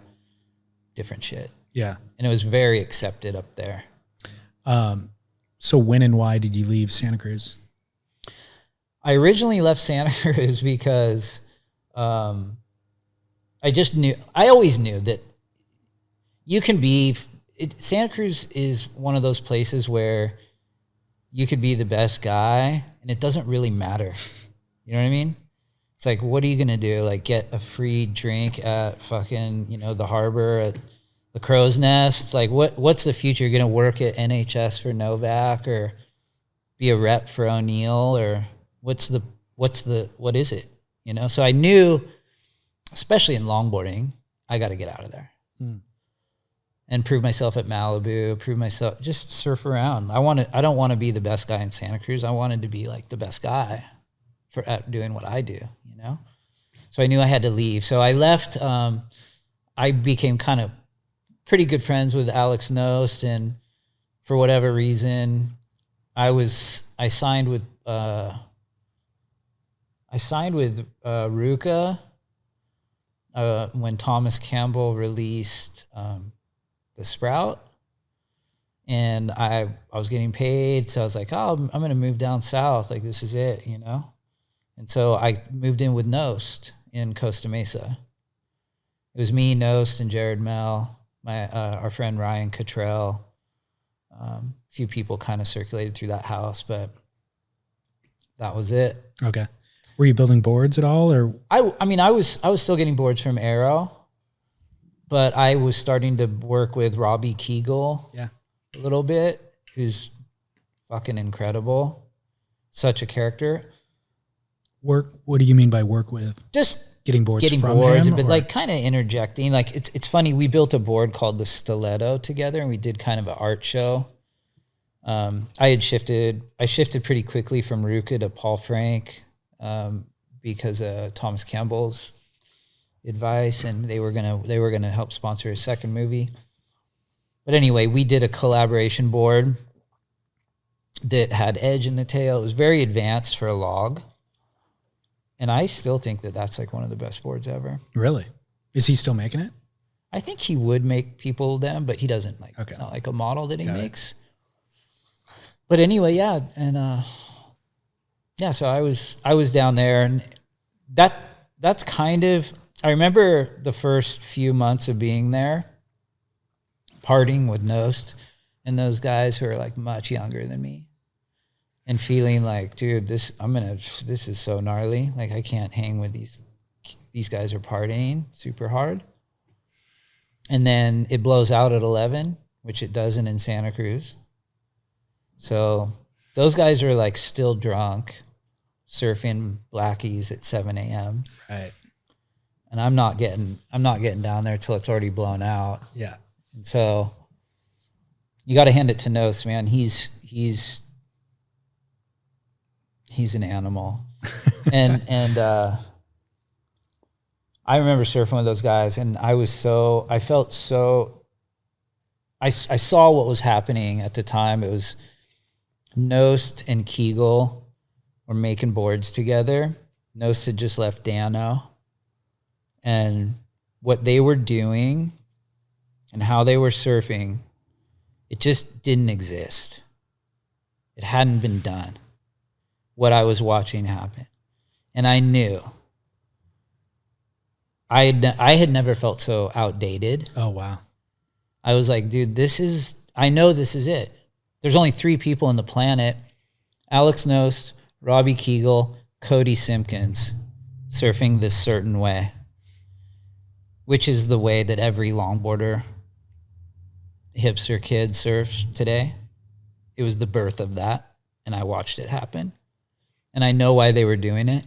different shit. Yeah. And it was very accepted up there. So when and why did you leave Santa Cruz? I originally left Santa Cruz because I always knew that Santa Cruz is one of those places where you could be the best guy and it doesn't really matter. You know what I mean? It's like, what are you going to do? Like, get a free drink at fucking, the harbor at the Crow's Nest? It's like, what's the future? You're going to work at NHS for Novak or be a rep for O'Neill, or what is it? So I knew, especially in longboarding, I got to get out of there and prove myself at Malibu, just surf around. I don't want to be the best guy in Santa Cruz. I wanted to be like the best guy at doing what I do, So I knew I had to leave. So I left. I became kind of pretty good friends with Alex Nost, and for whatever reason, I signed with Ruka when Thomas Campbell released the Sprout, and I was getting paid, so I was like, I'm going to move down south. Like, this is it, And so I moved in with Nost in Costa Mesa. It was me, Nost, and Jared Mel, our friend Ryan Cottrell. A few people kind of circulated through that house, but that was it. Okay. Were you building boards at all, or? I was still getting boards from Arrow, but I was starting to work with Robbie Kegel a little bit, who's fucking incredible. Such a character. Work? What do you mean by work with? Just getting boards from him, but like kind of interjecting. Like, it's funny. We built a board called the Stiletto together, and we did kind of an art show. I shifted pretty quickly from Ruka to Paul Frank because of Thomas Campbell's advice, and they were gonna help sponsor his second movie. But anyway, we did a collaboration board that had edge in the tail. It was very advanced for a log. And I still think that that's like one of the best boards ever. Really? Is he still making it? I think he would make people them, but he doesn't like. Okay. It's not like a model that he makes. But anyway, yeah, and so I was down there, and that's kind of. I remember the first few months of being there, partying with Nost and those guys who are like much younger than me. And feeling like, dude, this is so gnarly. Like, I can't hang with these guys are partying super hard. And then it blows out at 11, which it doesn't in Santa Cruz. So those guys are like still drunk, surfing Blackies at 7 a.m. Right. And I'm not getting down there till it's already blown out. Yeah. And so you got to hand it to Nost, man. He's an animal. and I remember surfing with those guys, and I saw what was happening at the time. It was Nost and Kegel were making boards together. Nost had just left Dano, and what they were doing and how they were surfing, it just didn't exist. It hadn't been done, what I was watching happen. And I knew. I had never felt so outdated. Oh, wow. I was like, dude, I know this is it. There's only 3 people on the planet, Alex Nost, Robbie Kegel, Cody Simpkins, surfing this certain way, which is the way that every longboarder hipster kid surfs today. It was the birth of that, and I watched it happen. And I know why they were doing it.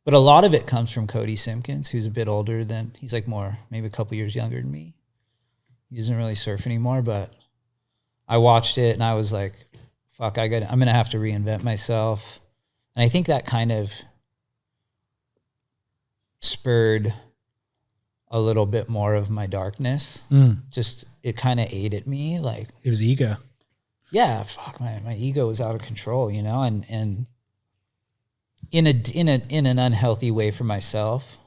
But a lot of it comes from Cody Simpkins, who's a bit older than, he's like maybe a couple years younger than me. He doesn't really surf anymore, but I watched it and I was like, fuck, I'm going to have to reinvent myself. And I think that kind of spurred a little bit more of my darkness. Just, it kind of ate at me. Like, it was ego. Yeah, fuck, my ego was out of control, you know, and in an unhealthy way for myself.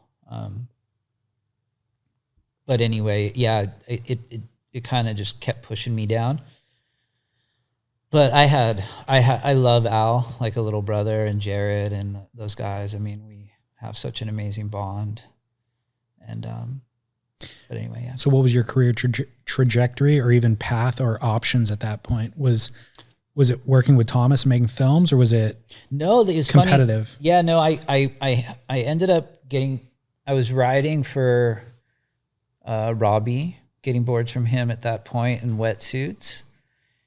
But anyway, yeah, it kind of just kept pushing me down. But I love Al like a little brother, and Jared and those guys. I mean, we have such an amazing bond. And but anyway, yeah. So what was your career trajectory or even path or options at that point? Was it working with Thomas and making films, or was it competitive? Funny. Yeah, no, I ended up I was riding for Robbie, getting boards from him at that point in wetsuits.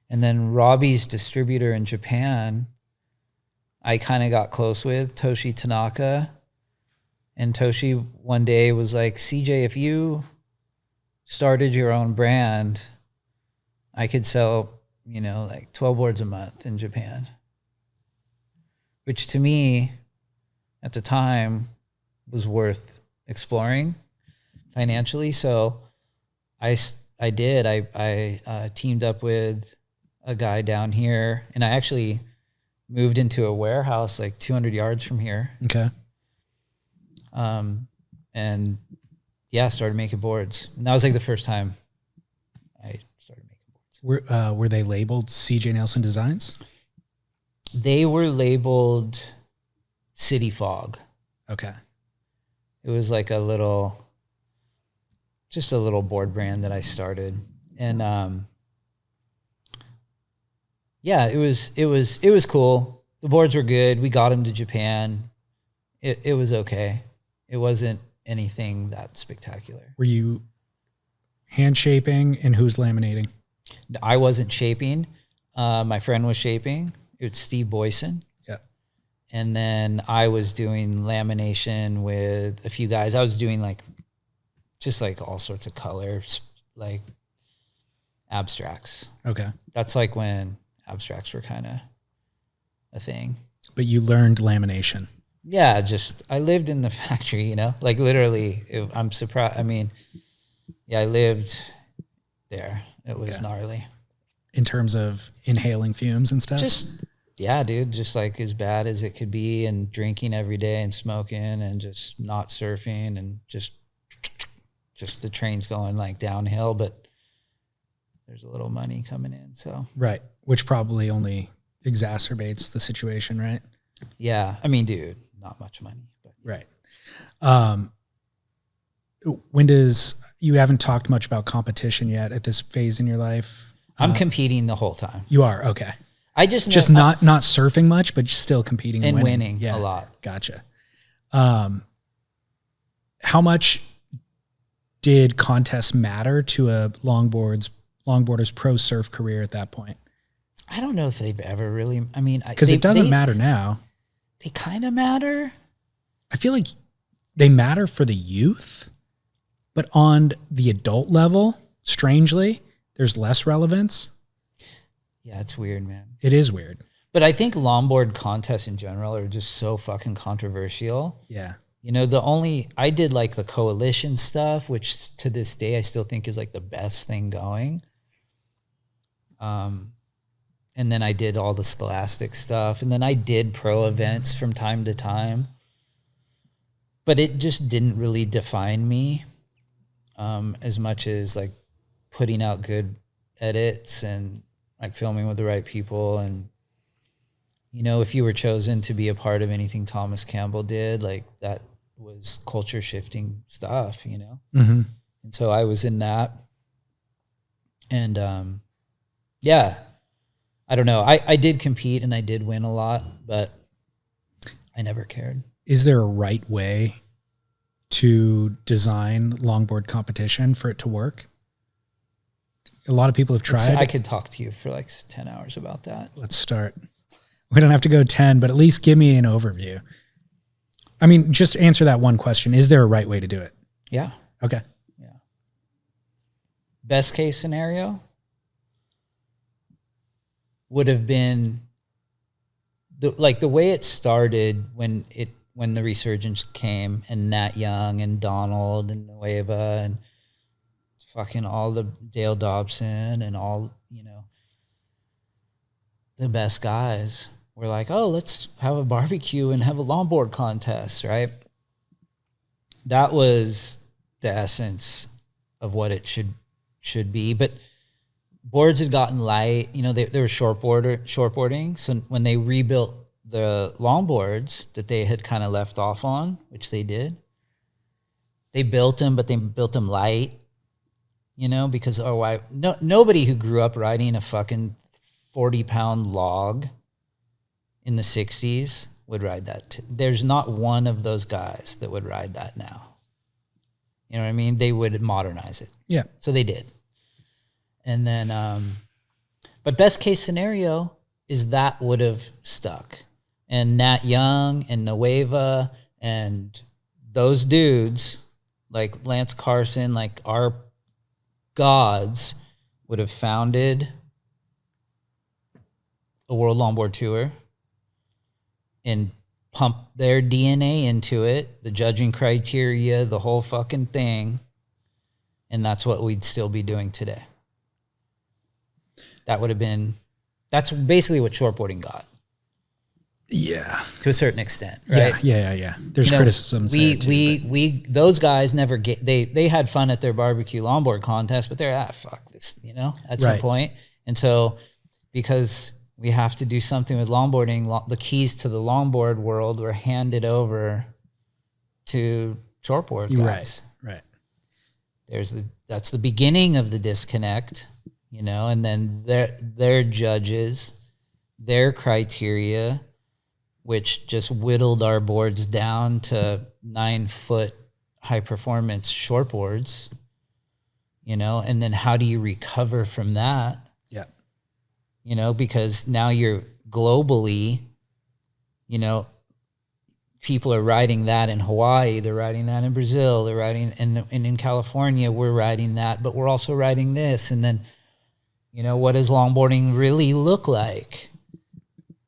And then Robbie's distributor in Japan, I kind of got close with, Toshi Tanaka. And Toshi one day was like, CJ, if you started your own brand, I could sell, like 12 boards a month in Japan. Which to me, at the time, was worth exploring financially. So I did. I teamed up with a guy down here, and I actually moved into a warehouse like 200 yards from here. Okay. And yeah, started making boards. And that was like the first time I started making boards. Were they labeled CJ Nelson Designs? They were labeled City Fog. Okay. It was like just a little board brand that I started. And, yeah, it was cool. The boards were good. We got them to Japan. It was okay. It wasn't anything that spectacular. Were you hand shaping, and who's laminating? I wasn't shaping. My friend was shaping. It was Steve Boyson. Yeah. And then I was doing lamination with a few guys. I was doing just all sorts of colors, like abstracts. Okay. That's like when abstracts were kind of a thing. But you learned lamination. Yeah, I lived in the factory, like literally. I'm surprised. I mean, yeah, I lived there. It was gnarly. In terms of inhaling fumes and stuff? Yeah, dude, just like as bad as it could be, and drinking every day and smoking and just not surfing and just the train's going like downhill, but there's a little money coming in. So right. Which probably only exacerbates the situation, right? Yeah. I mean, dude, not much money. But. Right. You haven't talked much about competition yet at this phase in your life? I'm competing the whole time. You are? Okay. I just not surfing much, but still competing and winning a lot. Gotcha. How much did contests matter to a longboarder's pro surf career at that point? I don't know if they've ever really, because it doesn't matter now. They kind of matter. I feel like they matter for the youth, but on the adult level, strangely, there's less relevance. Yeah, it's weird, man. It is weird. But I think longboard contests in general are just so fucking controversial. Yeah. I did like the coalition stuff, which to this day I still think is like the best thing going. And then I did all the scholastic stuff, and then I did pro events from time to time, but it just didn't really define me as much as like putting out good edits and like filming with the right people. And if you were chosen to be a part of anything Thomas Campbell did, like that was culture shifting stuff, Mm-hmm. And so I was in that. And yeah, I don't know. I did compete and I did win a lot, but I never cared. Is there a right way to design longboard competition for it to work? A lot of people have tried. I could talk to you for like 10 hours about that. Let's start. We don't have to go 10, but at least give me an overview. I mean, just answer that one question. Is there a right way to do it? Yeah. Okay. Yeah. Best case scenario would have been the way it started when the resurgence came, and Nat Young and Donald and Nueva and fucking all the Dale Dobson and all, the best guys were like, oh, let's have a barbecue and have a longboard contest, right? That was the essence of what it should be. But boards had gotten light, they were shortboarding. So when they rebuilt the longboards that they had kind of left off on, which they did, they built them, but they built them light, because nobody who grew up riding a fucking 40-pound log in the 60s would ride that. There's not one of those guys that would ride that now. You know what I mean? They would modernize it. Yeah. So they did. And then, but best case scenario is that would have stuck. And Nat Young and Nueva and those dudes, like Lance Carson, like our gods, would have founded a World Longboard Tour and pumped their DNA into it, the judging criteria, the whole fucking thing. And that's what we'd still be doing today. That would have been, that's basically what shortboarding got. Yeah. To a certain extent, right? Yeah. There's criticisms there too, those guys never get, they had fun at their barbecue longboard contest, but they're, fuck this, at some point. And so, because we have to do something with longboarding, the keys to the longboard world were handed over to shortboard guys. Right. That's the beginning of the disconnect, and then their judges, their criteria, which just whittled our boards down to 9-foot high performance shortboards, and then how do you recover from that? Yeah. Because now you're globally, people are riding that in Hawaii, they're riding that in Brazil, they're riding, and in California, we're riding that, but we're also riding this. And then, what does longboarding really look like?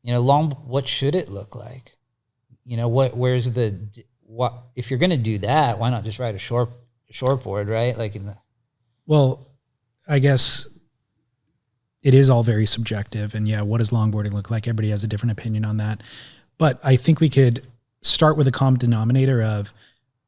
What should it look like? If you're going to do that, why not just ride a shortboard, right? Well, I guess it is all very subjective, and what does longboarding look like? Everybody has a different opinion on that. But I think we could start with a common denominator of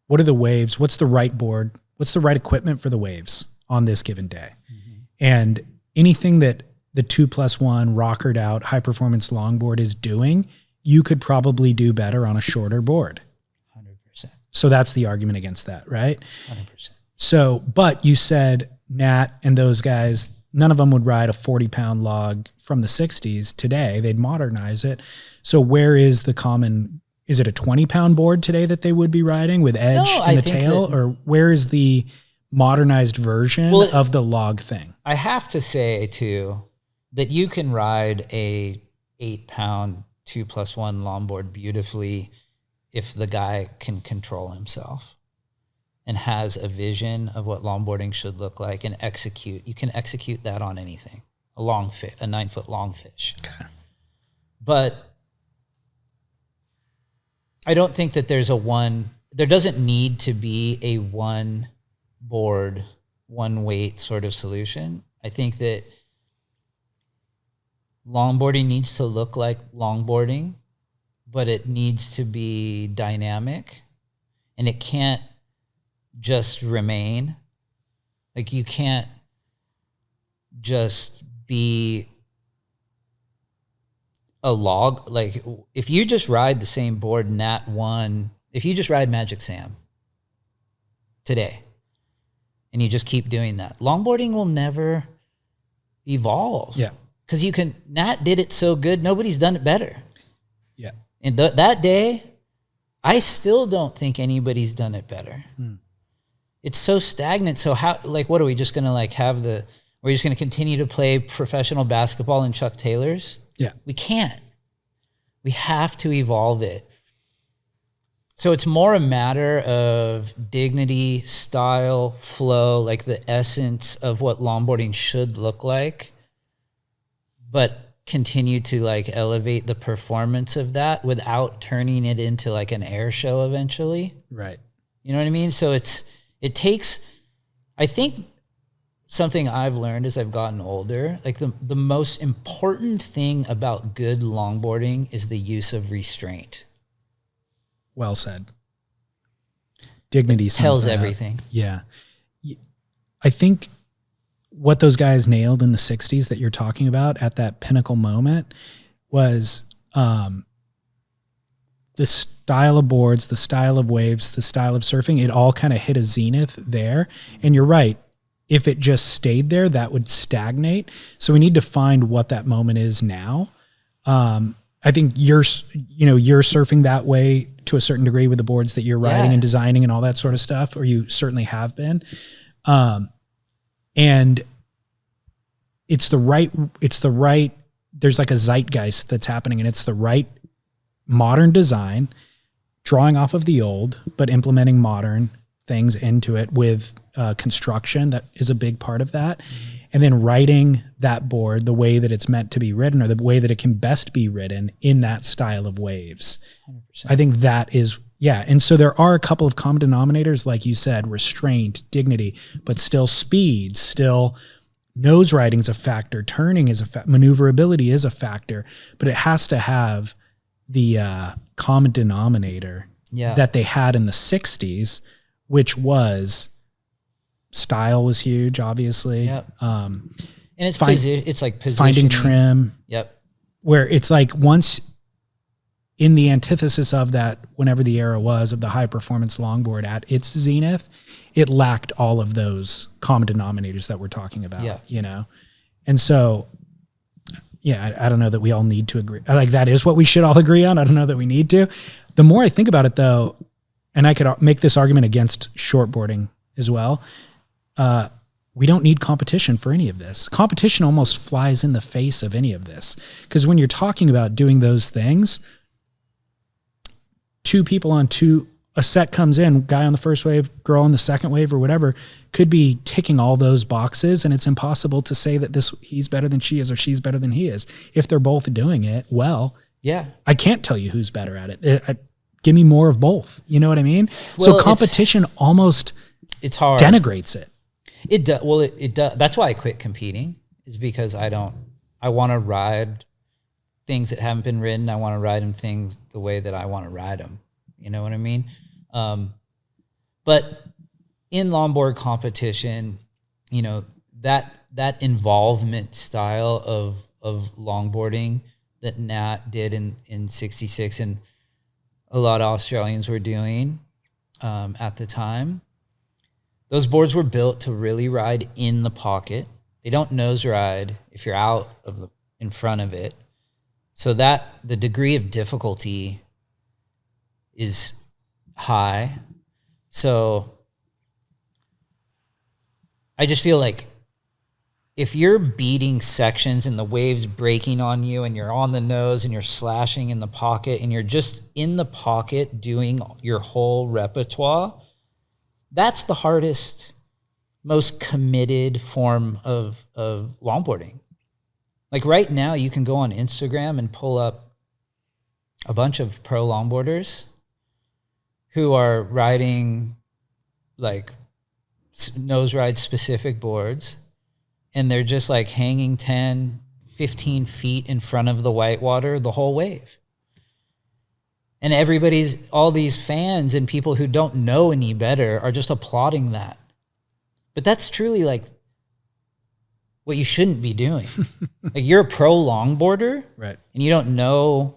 what are the waves? What's the right board? What's the right equipment for the waves on this given day? Mm-hmm. And anything that the 2+1 rockered out high performance longboard is doing, you could probably do better on a shorter board. 100%. So that's the argument against that, right? 100%. So, but you said Nat and those guys, none of them would ride a 40-pound log from the 60s today. They'd modernize it. So where is the common, is it a 20-pound board today that they would be riding with edge in the tail? Or where is the modernized version of the log thing? I have to say, too, that you can ride a 8-pound 2+1 longboard beautifully if the guy can control himself and has a vision of what longboarding should look like and execute. You can execute that on anything, a 9-foot long fish. Okay. But I don't think that there's there doesn't need to be a one board, one weight sort of solution. I think that longboarding needs to look like longboarding, but it needs to be dynamic, and it can't just remain. Like, you can't just be a log. Like, if you just ride the same board, Nat 1, if you just ride Magic Sam today and you just keep doing that, longboarding will never evolve. Yeah. Because Nat did it so good, nobody's done it better. Yeah. And that day, I still don't think anybody's done it better. It's so stagnant. So how, like, what are we just going to we're just going to continue to play professional basketball in Chuck Taylors? Yeah. We can't. We have to evolve it. So it's more a matter of dignity, style, flow, like the essence of what longboarding should look like, but continue to like elevate the performance of that without turning it into like an air show eventually. Right. You know what I mean? So it takes, I think something I've learned as I've gotten older, like the most important thing about good longboarding is the use of restraint. Well said. Dignity tells everything. Yeah. I think what those guys nailed in the 60s that you're talking about at that pinnacle moment was the style of boards, the style of waves, the style of surfing. It all kind of hit a zenith there. And you're right. If it just stayed there, that would stagnate. So we need to find what that moment is now. I think you're surfing that way to a certain degree with the boards that you're riding and designing and all that sort of stuff, or you certainly have been. And it's the right, there's like a zeitgeist that's happening, and it's the right modern design, drawing off of the old, but implementing modern things into it with construction. That is a big part of that. And then riding that board the way that it's meant to be ridden, or the way that it can best be ridden in that style of waves. 100%. I think that is, yeah. And so there are a couple of common denominators, like you said, restraint, dignity, but still speed, still nose riding is a factor, turning is a factor, maneuverability is a factor, but it has to have the common denominator that they had in the 60s, which was style was huge, obviously. Yep. And it's it's like positioning. Finding trim. Yep. Where it's like once in the antithesis of that, whenever the era was of the high performance longboard at its zenith, it lacked all of those common denominators that we're talking about, you know? And so, yeah, I don't know that we all need to agree. Like, that is what we should all agree on. I don't know that we need to. The more I think about it, though, and I could make this argument against shortboarding as well, we don't need competition for any of this. Competition almost flies in the face of any of this. Because when you're talking about doing those things, two people on a set comes in, guy on the first wave, girl on the second wave, or whatever, could be ticking all those boxes, and it's impossible to say that he's better than she is or she's better than he is. If they're both doing it well, I can't tell you who's better at it. Give me more of both. You know what I mean? Well, so competition almost it's hard. Denigrates it. It does. Well, it does. That's why I quit competing, is because I want to ride things that haven't been ridden. I want to ride them things the way that I want to ride them. You know what I mean? But in longboard competition, you know, that involvement style of longboarding that Nat did in 66 and a lot of Australians were doing at the time. Those boards were built to really ride in the pocket. They don't nose ride if you're out of in front of it. So that the degree of difficulty is high. So I just feel like if you're beating sections and the waves breaking on you and you're on the nose and you're slashing in the pocket and you're just in the pocket doing your whole repertoire, that's the hardest, most committed form of longboarding. Like right now, you can go on Instagram and pull up a bunch of pro longboarders, who are riding like nose ride specific boards, and they're just like hanging 10, 15 feet in front of the whitewater the whole wave. And all these fans and people who don't know any better are just applauding that. But that's truly like what you shouldn't be doing. Like, you're a pro longboarder, right? And you don't know.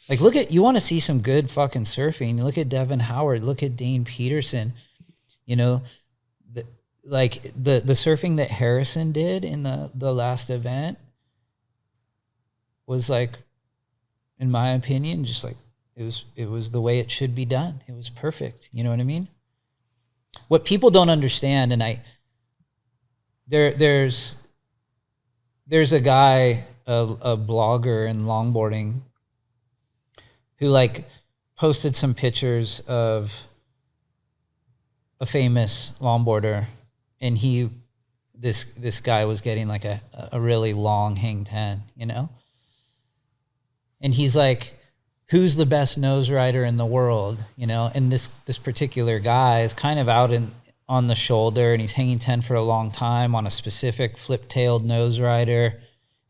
Like, you want to see some good fucking surfing. Look at Devin Howard. Look at Dane Peterson. You know, the surfing that Harrison did in the last event was like, in my opinion, just like it was the way it should be done. It was perfect. You know what I mean? What people don't understand, and there's a guy, a blogger in longboarding, who like posted some pictures of a famous longboarder, and this guy was getting like a really long hang 10, you know? And he's like, who's the best nose rider in the world, you know? And this particular guy is kind of out on the shoulder, and he's hanging 10 for a long time on a specific flip-tailed nose rider,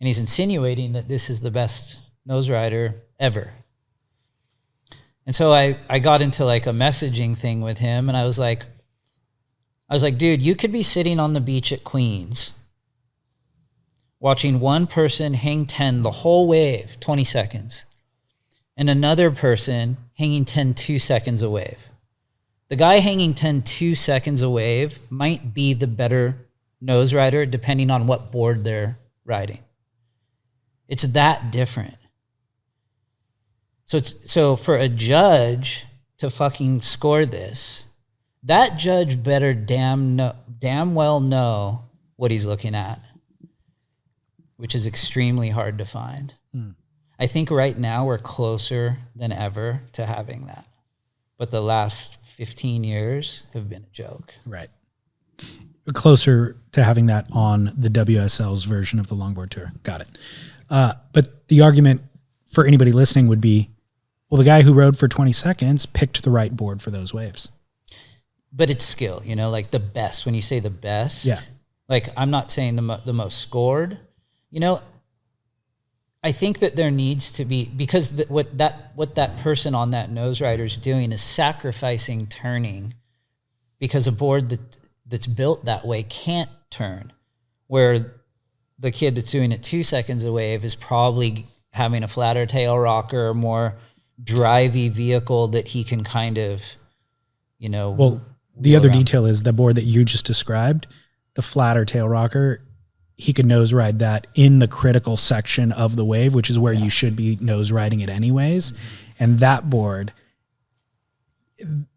and he's insinuating that this is the best nose rider ever. And so I got into like a messaging thing with him, and I was like, dude, you could be sitting on the beach at Queens watching one person hang 10 the whole wave, 20 seconds, and another person hanging 10 2 seconds a wave. The guy hanging 10 2 seconds a wave might be the better nose rider depending on what board they're riding. It's that different. So for a judge to fucking score this, that judge better damn well know what he's looking at, which is extremely hard to find. I think right now we're closer than ever to having that. But the last 15 years have been a joke. Right. Closer to having that on the WSL's version of the longboard tour. Got it. But the argument for anybody listening would be, well, the guy who rode for 20 seconds picked the right board for those waves. But it's skill, you know, like the best. When you say the best, yeah. Like, I'm not saying the most scored. You know, I think that there needs to be, because what that person on that nose rider is doing is sacrificing turning, because a board that's built that way can't turn, where the kid that's doing it 2 seconds a wave is probably having a flatter tail rocker or more drivey vehicle that he can kind of, you know. Well, the other detail is the board that you just described, the flatter tail rocker, he could nose ride that in the critical section of the wave, which is where you should be nose riding it anyways. Mm-hmm. And that board,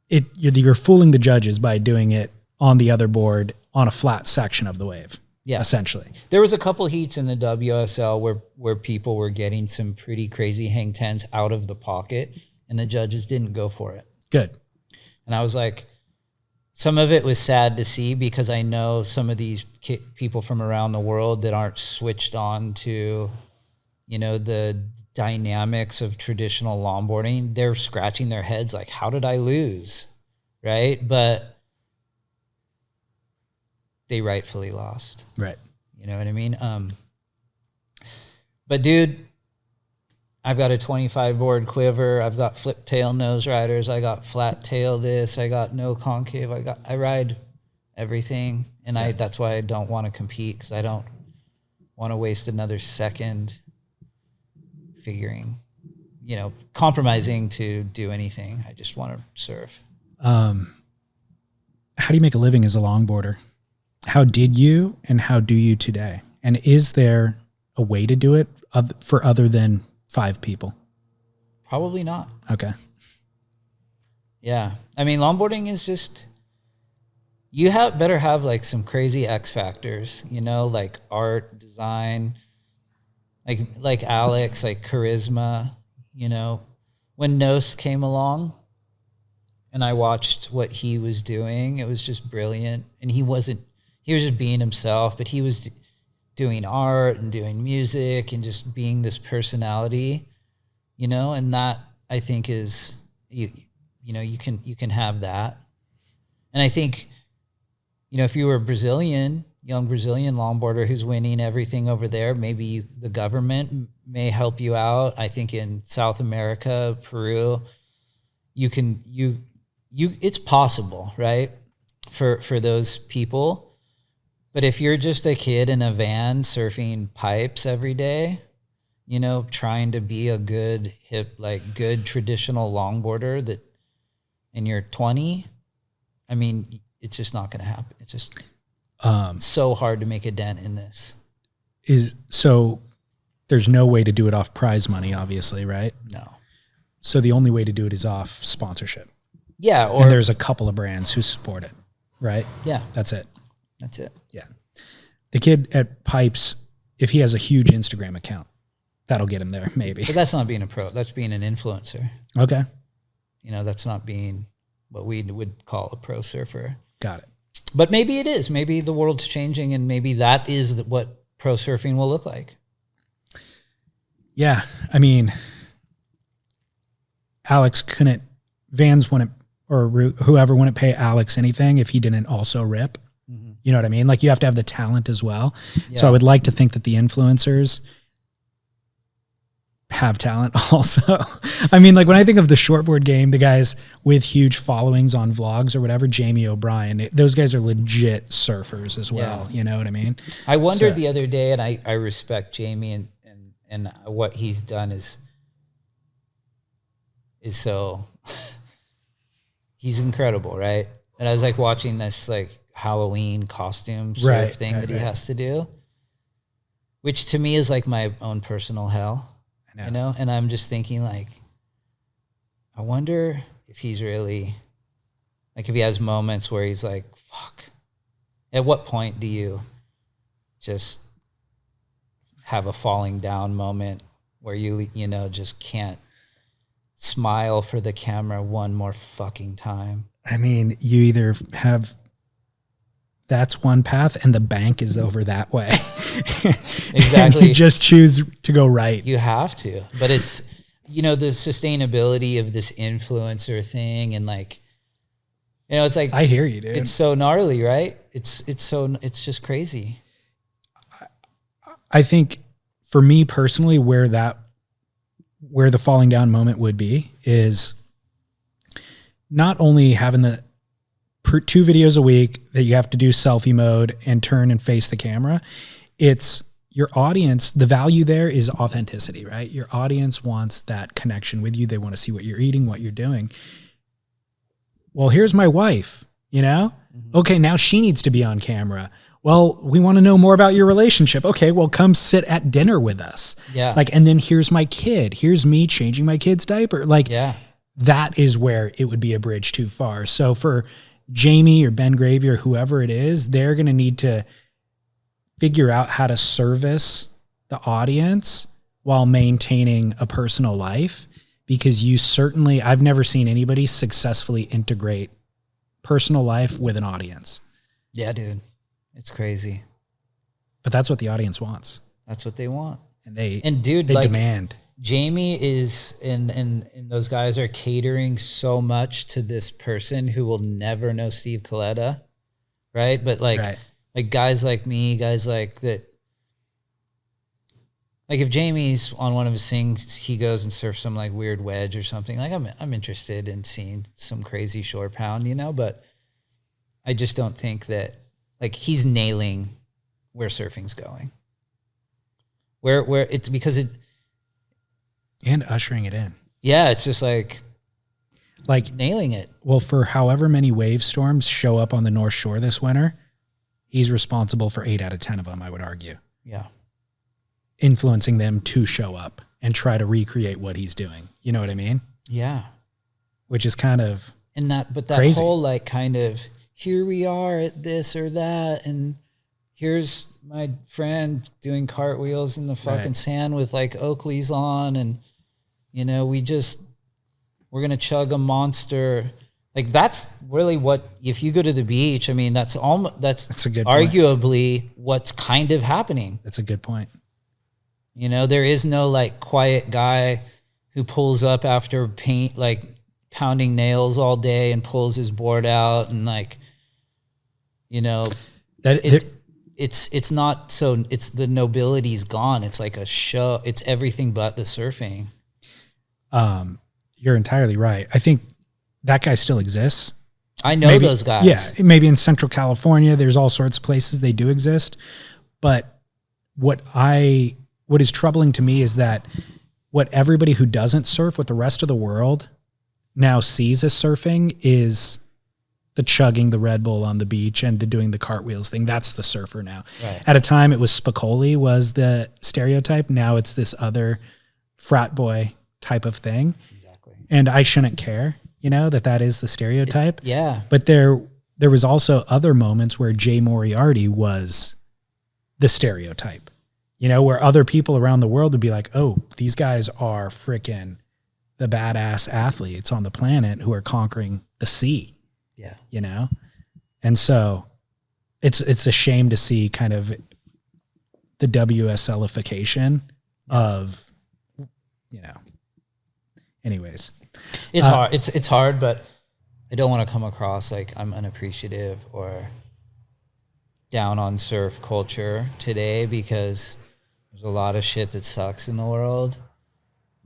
you're fooling the judges by doing it on the other board on a flat section of the wave. Yeah, essentially. There was a couple heats in the WSL where people were getting some pretty crazy hang 10s out of the pocket, and the judges didn't go for it. Good. And I was like, some of it was sad to see, because I know some of these people from around the world that aren't switched on to, you know, the dynamics of traditional longboarding. They're scratching their heads like, how did I lose? Right? But they rightfully lost. Right. You know what I mean? But dude, I've got a 25 board quiver. I've got flip tail nose riders. I got flat tail this. I got no concave. I ride everything. And that's why I don't want to compete, because I don't want to waste another second compromising to do anything. I just want to surf. How do you make a living as a longboarder? How did you, and how do you today? And is there a way to do it for other than 5 people? Probably not. Okay. Yeah. I mean, longboarding is just, you better have like some crazy X factors, you know, like art, design, like Alex, like charisma, you know. When Nos came along and I watched what he was doing, it was just brilliant. And he was just being himself, but he was doing art and doing music and just being this personality, you know. And that, I think, is, you you know, you can have that. And I think, you know, if you were a young Brazilian longboarder who's winning everything over there, maybe the government may help you out. I think in South America, Peru, it's possible, right? For those people. But if you're just a kid in a van surfing pipes every day, you know, trying to be a good good traditional longboarder and you're 20, I mean, it's just not going to happen. It's just so hard to make a dent in this. So there's no way to do it off prize money, obviously, right? No. So the only way to do it is off sponsorship. Yeah. And there's a couple of brands who support it, right? Yeah. That's it. Yeah. The kid at Pipes, if he has a huge Instagram account, that'll get him there, maybe. But that's not being a pro. That's being an influencer. Okay. You know, that's not being what we would call a pro surfer. Got it. But maybe it is. Maybe the world's changing, and maybe that is what pro surfing will look like. Yeah. I mean, Vans wouldn't, or whoever wouldn't pay Alex anything if he didn't also rip. Mm-hmm. You know what I mean? Like, you have to have the talent as well. Yeah. So I would like to think that the influencers have talent also. I mean, like, when I think of the shortboard game, the guys with huge followings on vlogs or whatever, Jamie O'Brien, those guys are legit surfers as well. Yeah. You know what I mean? I wondered the other day, and I respect Jamie and what he's done is so he's incredible, right? And I was like watching this like Halloween costume surf thing that he has to do, which to me is like my own personal hell. You know, and I'm just thinking, like, I wonder if he's really, like, if he has moments where he's like, fuck. At what point do you just have a falling down moment where you know, just can't smile for the camera one more fucking time? I mean, you either have, that's one path and the bank is over that way. Exactly. You just choose to go right. You have to. But it's, you know, the sustainability of this influencer thing, and like, you know, it's like, I hear you, dude. It's so gnarly, right? It's just crazy. I think for me personally, where the falling down moment would be is not only having the 2 videos a week that you have to do selfie mode and turn and face the camera. It's your audience. The value there is authenticity, right? Your audience wants that connection with you. They want to see what you're eating, what you're doing. Well, here's my wife, you know? Mm-hmm. Okay, now she needs to be on camera. Well, we want to know more about your relationship. Okay, well, come sit at dinner with us. Yeah. Like, and then here's my kid. Here's me changing my kid's diaper. Like, that is where it would be a bridge too far. So for Jamie or Ben Gravy or whoever it is, they're going to need to figure out how to service the audience while maintaining a personal life, because I've never seen anybody successfully integrate personal life with an audience. Yeah, dude. It's crazy. But that's what the audience wants. That's what they want. And dude, they demand. Jamie is, and those guys are catering so much to this person who will never know Steve Coletta, right? But like guys like me, guys like that. Like if Jamie's on one of his things, he goes and surfs some like weird wedge or something. Like I'm interested in seeing some crazy shore pound, you know. But I just don't think that like he's nailing where surfing's going. Where it's because it. And ushering it in. Yeah, it's just like nailing it. Well, for however many wave storms show up on the North Shore this winter, he's responsible for 8 out of 10 of them, I would argue. Yeah. Influencing them to show up and try to recreate what he's doing. You know what I mean? Yeah. Which is kind of that crazy. Whole like kind of, here we are at this or that, and here's my friend doing cartwheels in the fucking sand with like Oakleys on, and you know, we're gonna chug a Monster. Like that's really what, if you go to the beach, I mean, that's a good arguably point. What's kind of happening. That's a good point. You know, there is no like quiet guy who pulls up after pounding nails all day and pulls his board out and like, you know, it's not so it's the nobility's gone. It's like a show. It's everything but the surfing. You're entirely right. I think that guy still exists. I know those guys. Yeah, maybe in Central California, there's all sorts of places they do exist. But what is troubling to me is that what everybody who doesn't surf, what the rest of the world now sees as surfing is the chugging the Red Bull on the beach and the doing the cartwheels thing. That's the surfer now. Right. At a time, it was Spicoli was the stereotype. Now it's this other frat boy type of thing. Exactly. And I shouldn't care, that is the stereotype. Yeah. But there was also other moments where Jay Moriarty was the stereotype, where other people around the world would be like, oh, these guys are freaking the badass athletes on the planet who are conquering the sea. Yeah. And so it's a shame to see kind of the WSLification of, anyways. It's hard. It's hard, but I don't want to come across like I'm unappreciative or down on surf culture today, because there's a lot of shit that sucks in the world.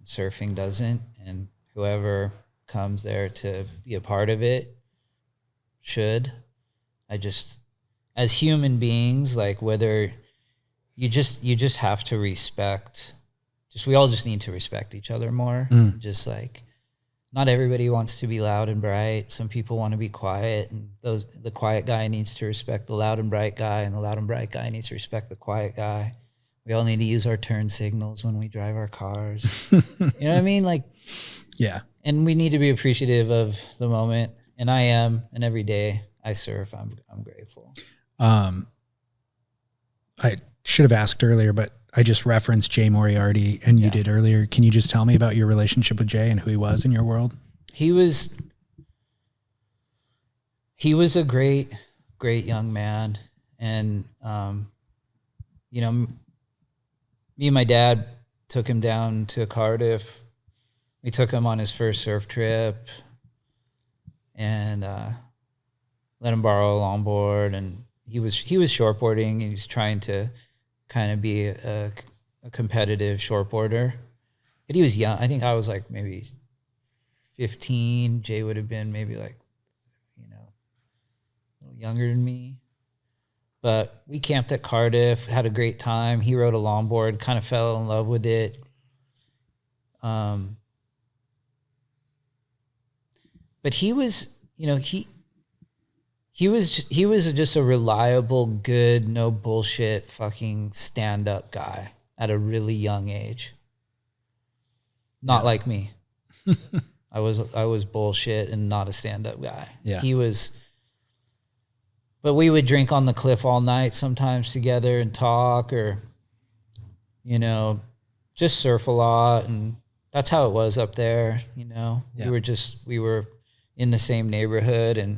Surfing doesn't, and whoever comes there to be a part of it should. As human beings, like whether you just have to respect, we all just need to respect each other more. Just like, not everybody wants to be loud and bright. Some people want to be quiet, and the quiet guy needs to respect the loud and bright guy, and the loud and bright guy needs to respect the quiet guy. We all need to use our turn signals when we drive our cars. You know what I mean? Like, yeah. And we need to be appreciative of the moment. And I am, and every day I surf, I'm grateful. I should have asked earlier, but I just referenced Jay Moriarty, and you did earlier. Can you just tell me about your relationship with Jay and who he was in your world? He was a great, great young man. And, me and my dad took him down to Cardiff. We took him on his first surf trip and let him borrow a longboard. And he was shortboarding. He was trying to kind of be a competitive shortboarder. But he was young. I think I was like maybe 15. Jay would have been maybe like, a little younger than me. But we camped at Cardiff, had a great time. He rode a longboard, kind of fell in love with it. But he was, he was just a reliable, good, no bullshit, fucking stand-up guy at a really young age. Not like me. I was bullshit and not a stand-up guy. Yeah. He was. But we would drink on the cliff all night sometimes together and talk, or, just surf a lot. And that's how it was up there, Yeah. We were in the same neighborhood and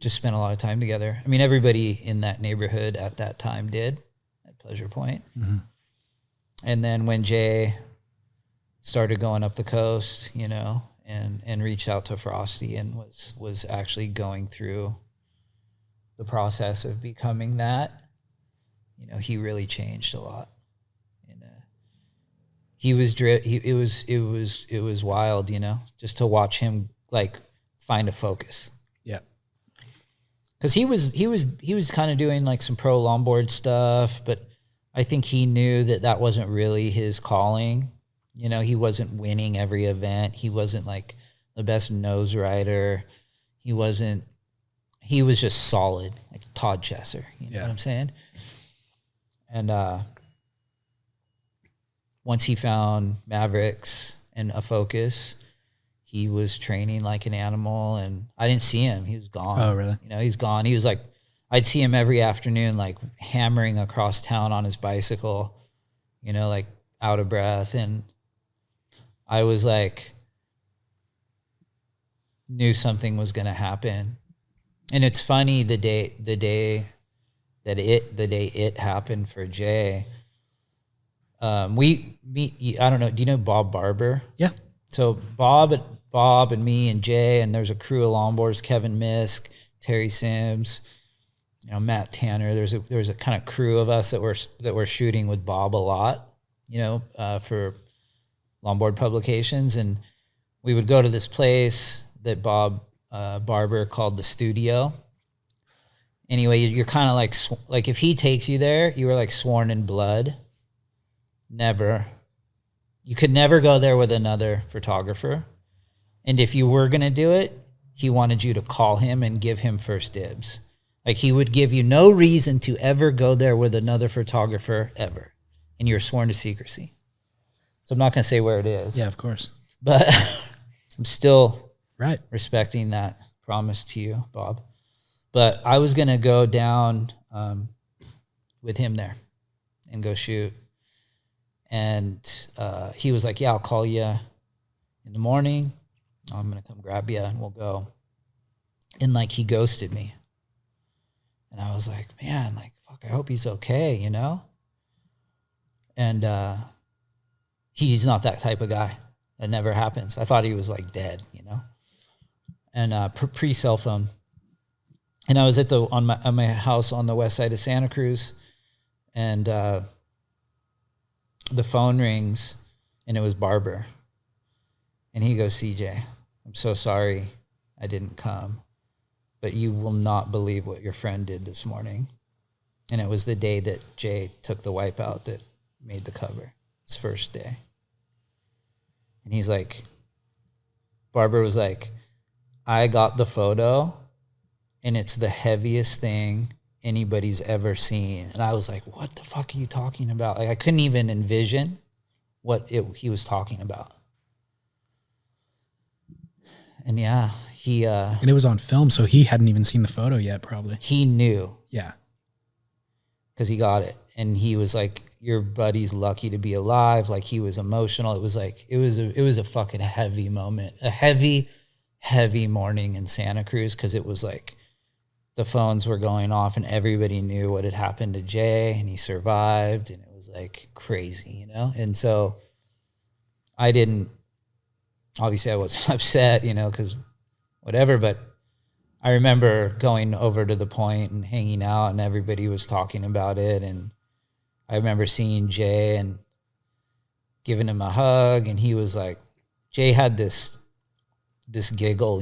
just spent a lot of time together. I mean, everybody in that neighborhood at that time did at Pleasure Point. Mm-hmm. And then when Jay started going up the coast, and reached out to Frosty and was actually going through the process of becoming that, he really changed a lot. And he was it was wild, just to watch him like find a focus. Yeah. Cause he was kind of doing like some pro longboard stuff, but I think he knew that wasn't really his calling. He wasn't winning every event. He wasn't like the best nose rider. He was just solid, like Todd Chesser. You know what I'm saying? And once he found Mavericks and a focus, he was training like an animal, and I didn't see him. He was gone. Oh, really? He's gone. He was like, I'd see him every afternoon, like hammering across town on his bicycle, like out of breath. And I was like, knew something was going to happen. And it's funny, the day it happened for Jay, we meet, I don't know, do you know Bob Barber? Yeah. So Bob and me and Jay, and there's a crew of longboarders, Kevin Misk, Terry Sims, Matt Tanner. There's a kind of crew of us that were shooting with Bob a lot, for longboard publications. And we would go to this place that Bob Barber called the Studio. Anyway, you're kind of like if he takes you there, you were like sworn in blood. You could never go there with another photographer. And if you were going to do it, he wanted you to call him and give him first dibs. Like, he would give you no reason to ever go there with another photographer ever. And you're sworn to secrecy. So I'm not going to say where it is. Yeah, of course. But I'm still right respecting that promise to you, Bob. But I was going to go down with him there and go shoot. And he was like, yeah, I'll call you in the morning. I'm going to come grab you and we'll go. And like, he ghosted me. And I was like, man, like, fuck, I hope he's okay, And he's not that type of guy. That never happens. I thought he was like dead, And pre-cell phone. And I was on my house on the west side of Santa Cruz, and the phone rings, and it was Barber. And he goes, CJ, I'm so sorry I didn't come, but you will not believe what your friend did this morning. And it was the day that Jay took the wipeout that made the cover, his first day. And he's like, Barber was like, I got the photo, and it's the heaviest thing anybody's ever seen. And I was like, what the fuck are you talking about? Like, I couldn't even envision what he was talking about. And yeah, he... and it was on film, so he hadn't even seen the photo yet, probably. He knew. Yeah. Because he got it. And he was like, your buddy's lucky to be alive. Like, he was emotional. It was like, it was a fucking heavy moment. A heavy morning in Santa Cruz, because it was like the phones were going off and everybody knew what had happened to Jay, and he survived, and it was like crazy, And so obviously I wasn't upset, because whatever, but I remember going over to the point and hanging out, and everybody was talking about it. And I remember seeing Jay and giving him a hug, and he was like, Jay had this giggle,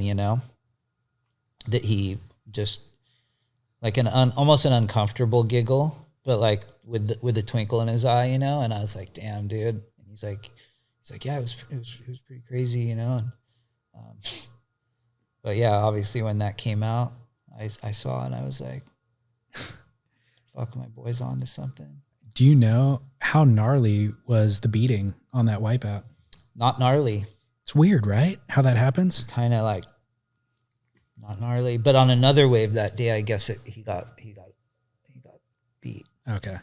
that he just like almost an uncomfortable giggle, but like with a twinkle in his eye, And I was like, damn, dude. And he's like, yeah, it was pretty crazy, And, but yeah, obviously when that came out, I saw it and I was like, fuck, my boy's on to something. Do you know how gnarly was the beating on that wipeout? Not gnarly. It's weird, right? How that happens? Kind of like not gnarly, but on another wave that day, I guess he got beat. Okay.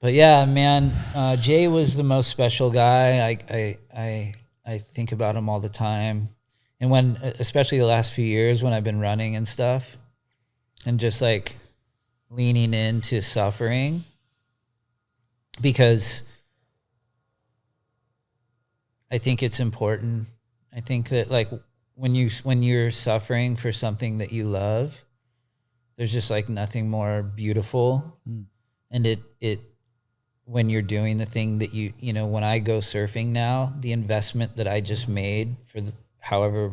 But yeah, man, Jay was the most special guy. I think about him all the time. And when, especially the last few years when I've been running and stuff, and just like leaning into suffering, because I think it's important. I think that like when you're suffering for something that you love, there's just like nothing more beautiful. And it when you're doing the thing that when I go surfing now, the investment that I just made for however,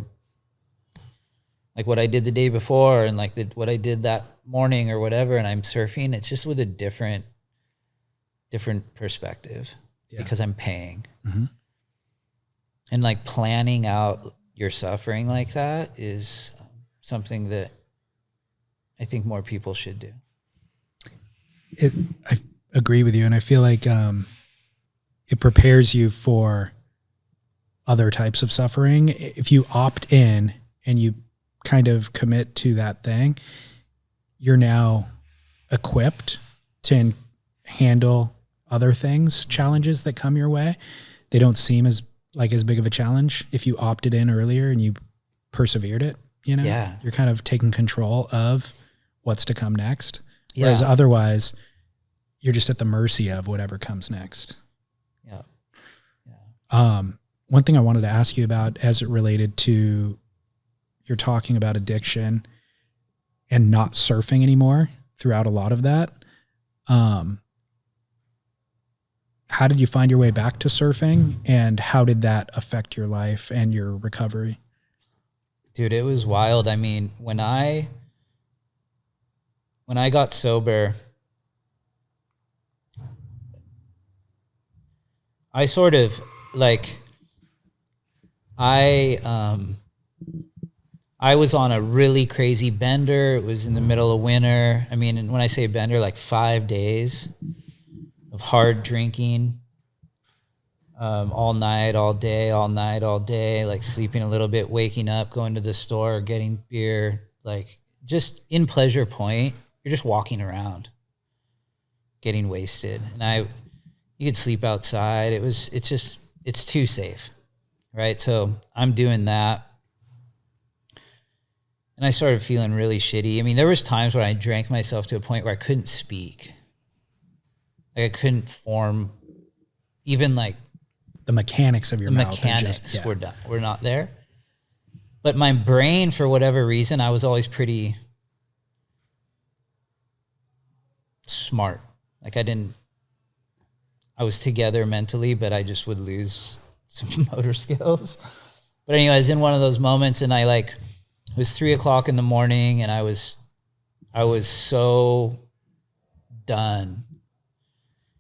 like what I did the day before, and like what I did that morning or whatever, and I'm surfing, it's just with a different perspective, because I'm paying. Mm-hmm. And like planning out your suffering like that is something that I think more people should do. I agree with you, and I feel like it prepares you for other types of suffering. If you opt in and you kind of commit to that thing, you're now equipped to handle other things, challenges that come your way. They don't seem as big of a challenge if you opted in earlier and you persevered it, Yeah. You're kind of taking control of what's to come next. Yeah. Whereas otherwise you're just at the mercy of whatever comes next. Yeah. Yeah. one thing I wanted to ask you about as it related to you're talking about addiction and not surfing anymore throughout a lot of that. How did you find your way back to surfing, and how did that affect your life and your recovery? Dude, it was wild. I mean, when I got sober, I sort of like I was on a really crazy bender. It was in the middle of winter. I mean, and when I say bender, like 5 days of hard drinking, all night, all day, all night, all day, like sleeping a little bit, waking up, going to the store, getting beer, like just in Pleasure Point, you're just walking around, getting wasted. And you could sleep outside. It's too safe, right? So I'm doing that. And I started feeling really shitty. I mean, there was times where I drank myself to a point where I couldn't speak. Like I couldn't form even like The mechanics of your the mouth. mechanics were not there. But my brain, for whatever reason, I was always pretty smart. Like I was together mentally, but I just would lose some motor skills. But anyways, in one of those moments, and it was 3:00 in the morning, and I was so done.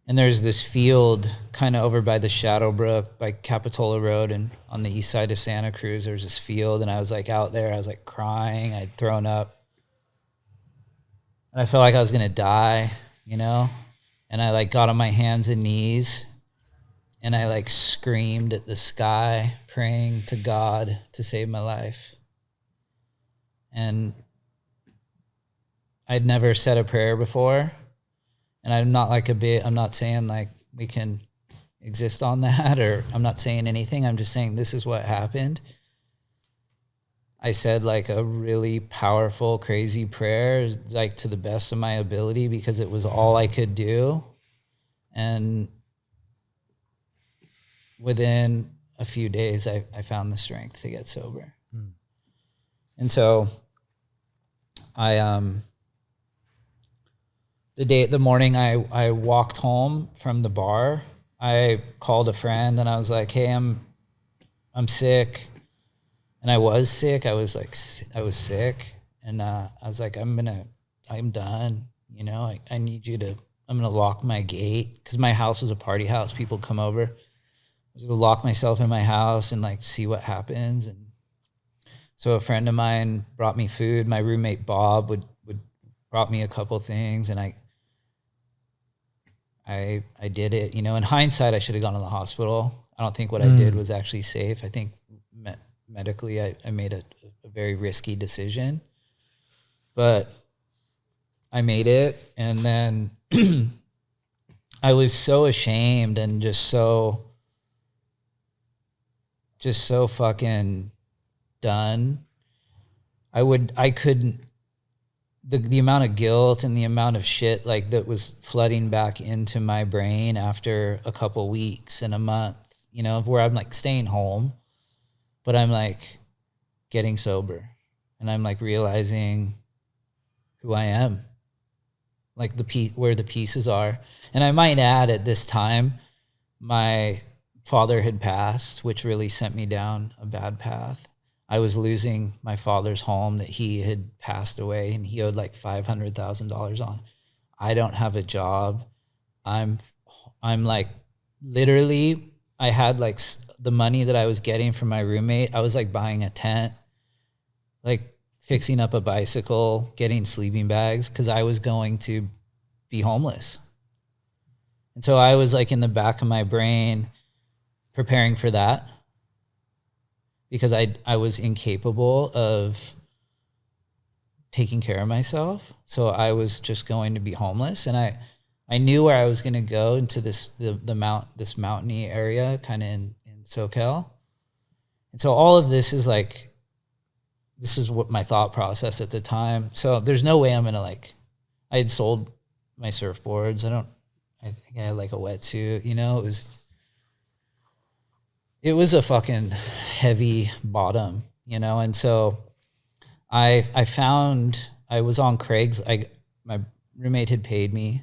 And there's this field kind of over by the Shadowbrook, by Capitola Road, and on the east side of Santa Cruz, there's this field, and I was like out there, I was like crying, I'd thrown up, and I felt like I was gonna die, you know? And I like got on my hands and knees, and I like screamed at the sky, praying to God to save my life. And I'd never said a prayer before. And I'm not saying like we can exist on that, or I'm not saying anything. I'm just saying this is what happened. I said like a really powerful, crazy prayer, like to the best of my ability, because it was all I could do. And within a few days, I found the strength to get sober. Mm. And so the morning I walked home from the bar, I called a friend and I was like, hey, I'm sick. And I was sick. I was sick. And I was like, I'm done. You know, I need you to, I'm going to lock my gate, because my house was a party house. People come over. I was going to lock myself in my house and like see what happens. And so a friend of mine brought me food. My roommate Bob would brought me a couple things, and I did it. You know, in hindsight, I should have gone to the hospital. I don't think what I did was actually safe. I think medically, I made a very risky decision, but I made it. And then I was so ashamed and just so fucking done. I couldn't, the amount of guilt and the amount of shit like that was flooding back into my brain after a couple weeks and a month, you know, where I'm like staying home, but I'm like getting sober, and I'm like realizing who I am, like where the pieces are. And I might add, at this time, my father had passed, which really sent me down a bad path. I was losing my father's home that he had passed away, and he owed like $500,000 on. I don't have a job. I'm like, literally, I had like the money that I was getting from my roommate. I was like buying a tent, like fixing up a bicycle, getting sleeping bags, because I was going to be homeless. And so I was like in the back of my brain preparing for that, because I was incapable of taking care of myself. So I was just going to be homeless. And I knew where I was going to go, into this mountainy area, kind of in SoCal. And so all of this is like, this is what my thought process at the time. So there's no way I'm going to like, I had sold my surfboards. I think I had like a wetsuit, you know, it it was a fucking heavy bottom, you know? And so I found, I was on Craig's, my roommate had paid me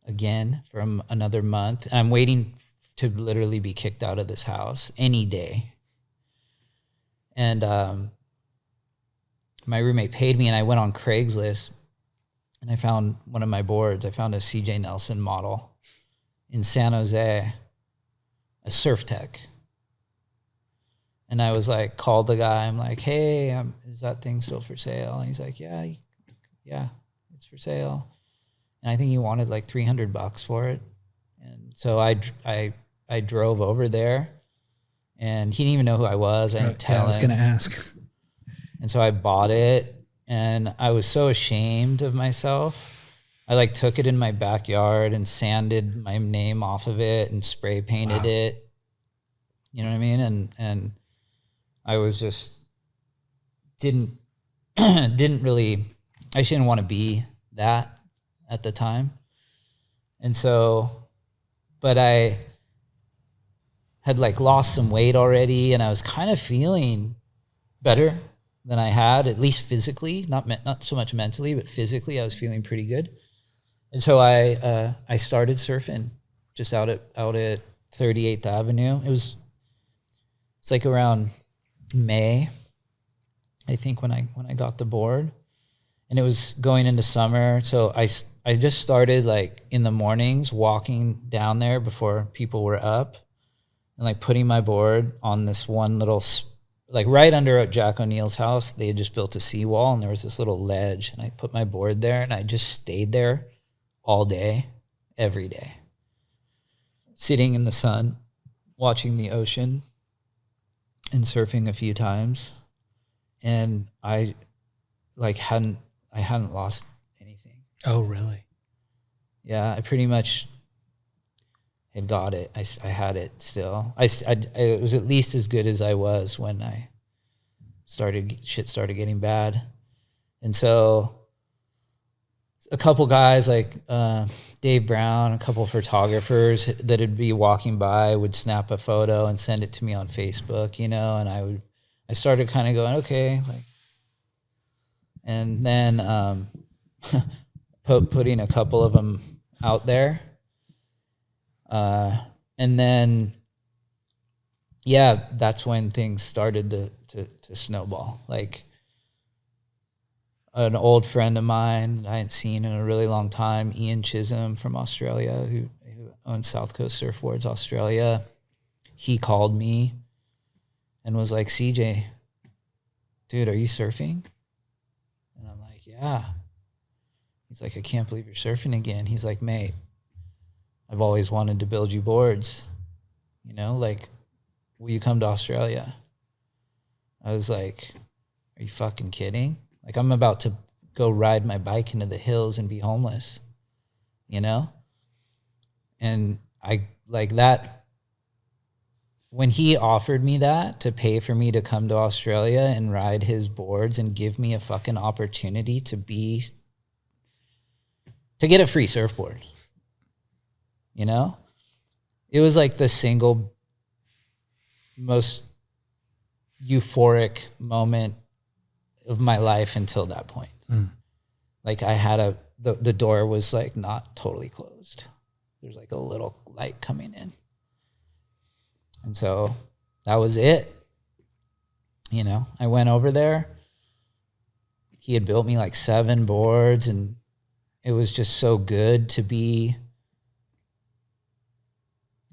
again from another month. And I'm waiting to literally be kicked out of this house any day. And my roommate paid me, and I went on Craigslist, and I found one of my boards. I found a CJ Nelson model in San Jose, a surf tech. And I was like, called the guy. I'm like, hey, is that thing still for sale? And he's like, yeah, it's for sale. And I think he wanted like $300 for it. And so I drove over there, and he didn't even know who I was. I didn't tell him. I was going to ask. And so I bought it, and I was so ashamed of myself. I like took it in my backyard and sanded my name off of it and spray painted it. You know what I mean? And I was just didn't really, I didn't want to be that at the time. And so, but I had like lost some weight already, and I was kind of feeling better than I had, at least physically, not so much mentally, but physically I was feeling pretty good. And so I started surfing just out at 38th Avenue. It's like around May, I think, when I got the board, and it was going into summer. So I just started like in the mornings walking down there before people were up, and like putting my board on this one little, like right under Jack O'Neill's house. They had just built a seawall, and there was this little ledge, and I put my board there, and I just stayed there all day, every day, sitting in the sun, watching the ocean, and surfing a few times. And I hadn't lost anything. Oh, really? Yeah, I pretty much had got it. I had it still. It was at least as good as I was when shit started getting bad. And so a couple guys like Dave Brown, a couple photographers that would be walking by would snap a photo and send it to me on Facebook, you know, and I started kind of going, okay, like, and then putting a couple of them out there. And then, yeah, that's when things started to snowball. Like, an old friend of mine I hadn't seen in a really long time, Ian Chisholm from Australia, who owns South Coast Surfboards Australia, he called me and was like, CJ, dude, are you surfing? And I'm like, yeah. He's like, I can't believe you're surfing again. He's like, mate, I've always wanted to build you boards. You know, like, will you come to Australia? I was like, are you fucking kidding? Like, I'm about to go ride my bike into the hills and be homeless, you know? And I like that. When he offered me that to pay for me to come to Australia and ride his boards and give me a fucking opportunity to get a free surfboard, you know? It was like the single most euphoric moment of my life until that point. Like, I had the door was like not totally closed. There's like a little light coming in. And so that was it. You know, I went over there. He had built me like 7 boards, and it was just so good to be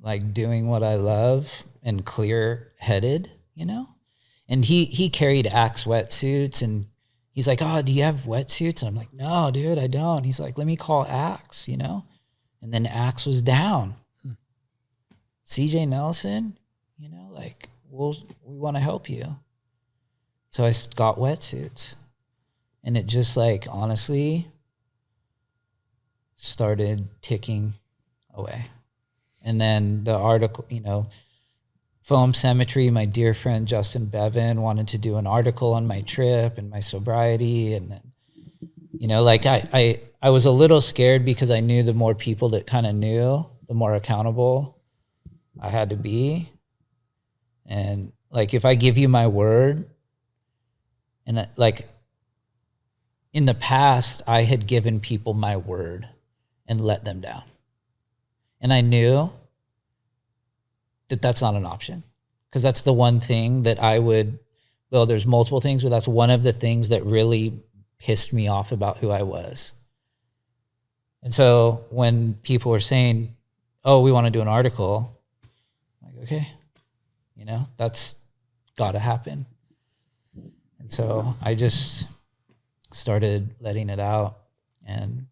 like doing what I love and clear-headed, you know? And he carried Axe wetsuits, and he's like, oh, do you have wetsuits? And I'm like, no, dude, I don't. He's like, let me call Axe, you know? And then Axe was down. CJ Nelson, you know, like, we want to help you. So I got wetsuits. And it just, like, honestly started ticking away. And then the article, you know, Foam Cemetery, my dear friend Justin Bevan wanted to do an article on my trip and my sobriety. And then, you know, like, I was a little scared because I knew the more people that kind of knew, the more accountable I had to be. And like, if I give you my word, and like in the past, I had given people my word and let them down. And I knew that that's not an option, because that's the one thing that there's multiple things, but that's one of the things that really pissed me off about who I was. And so when people were saying, oh, we want to do an article, I'm like, okay, that's got to happen. And so I just started letting it out and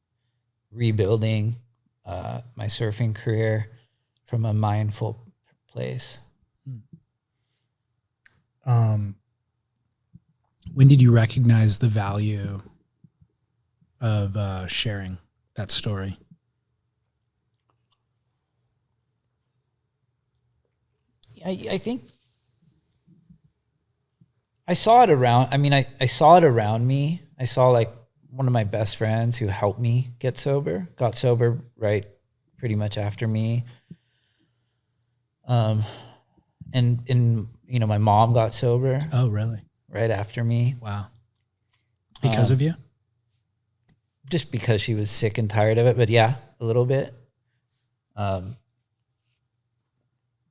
rebuilding my surfing career from a mindful place. When did you recognize the value of sharing that story? I think I saw it around. I mean, I saw it around me. I saw like one of my best friends who helped me got sober right pretty much after me. And my mom got sober. Oh, really? Right after me. Wow. Because of you? Just because she was sick and tired of it, but yeah, a little bit.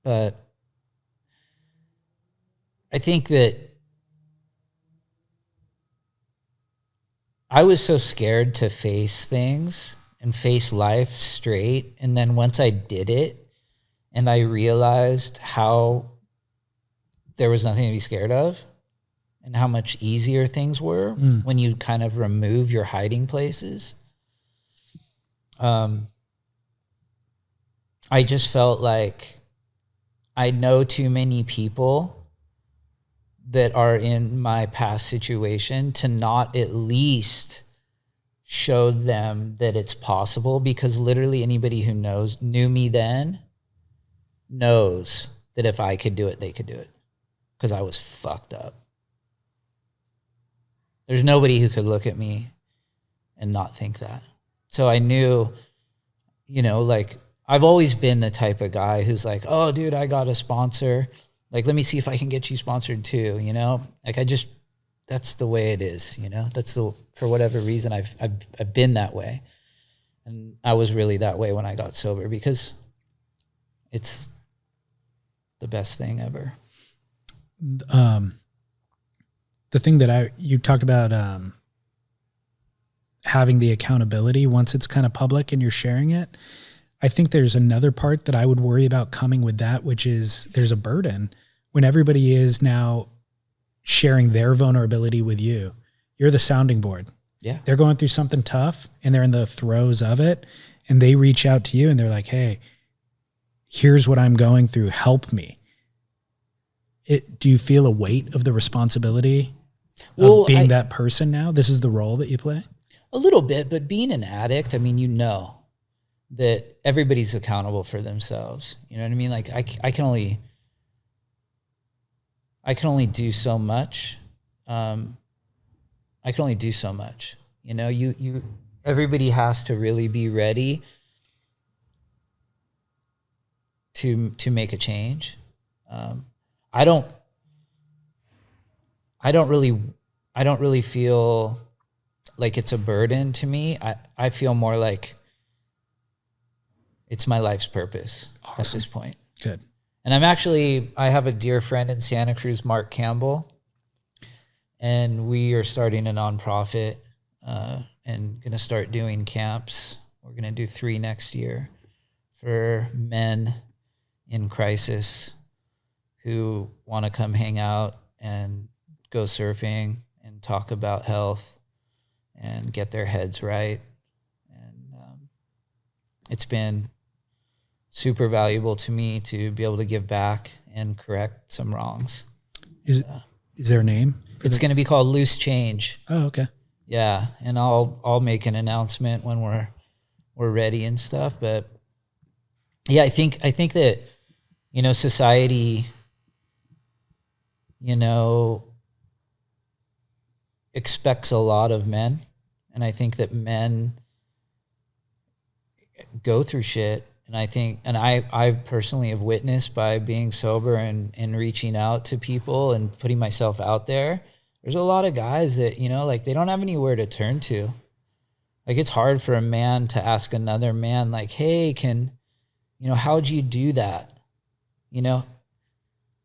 But I think that I was so scared to face things and face life straight. And then once I did it and I realized how there was nothing to be scared of and how much easier things were when you kind of remove your hiding places, I just felt like I know too many people that are in my past situation to not at least show them that it's possible, because literally anybody who knew me then knows that if I could do it, they could do it, because I was fucked up. There's nobody who could look at me and not think that. So I knew, like, I've always been the type of guy who's like, oh, dude, I got a sponsor. Like, let me see if I can get you sponsored too, Like, that's the way it is, for whatever reason, I've been that way. And I was really that way when I got sober, because it's the best thing ever. The thing that you talked about, having the accountability once it's kind of public and you're sharing it. I think there's another part that I would worry about coming with that, which is there's a burden when everybody is now sharing their vulnerability with you. You're the sounding board. Yeah. They're going through something tough and they're in the throes of it, and they reach out to you and they're like, hey, here's what I'm going through. Help me. Do you feel a weight of the responsibility of being that person now? This is the role that you play? A little bit, but being an addict, I mean, that everybody's accountable for themselves. You know what I mean? Like, I can only do so much. I can only do so much. Everybody has to really be ready to make a change. I don't really feel like it's a burden to me. I feel more like it's my life's purpose. Awesome. At this point. Good. And I have a dear friend in Santa Cruz, Mark Campbell, and we are starting a nonprofit and going to start doing camps. We're going to do 3 next year for men in crisis who want to come hang out and go surfing and talk about health and get their heads right. And it's been super valuable to me to be able to give back and correct some wrongs. Is there a name? It's going to be called Loose Change. Oh, okay. Yeah, and I'll make an announcement when we're ready and stuff. But yeah, I think that society, expects a lot of men, and I think that men go through shit And I think, and I personally have witnessed by being sober and reaching out to people and putting myself out there, there's a lot of guys that, you know, like they don't have anywhere to turn to. Like it's hard for a man to ask another man like, hey, you know, how'd you do that? You know,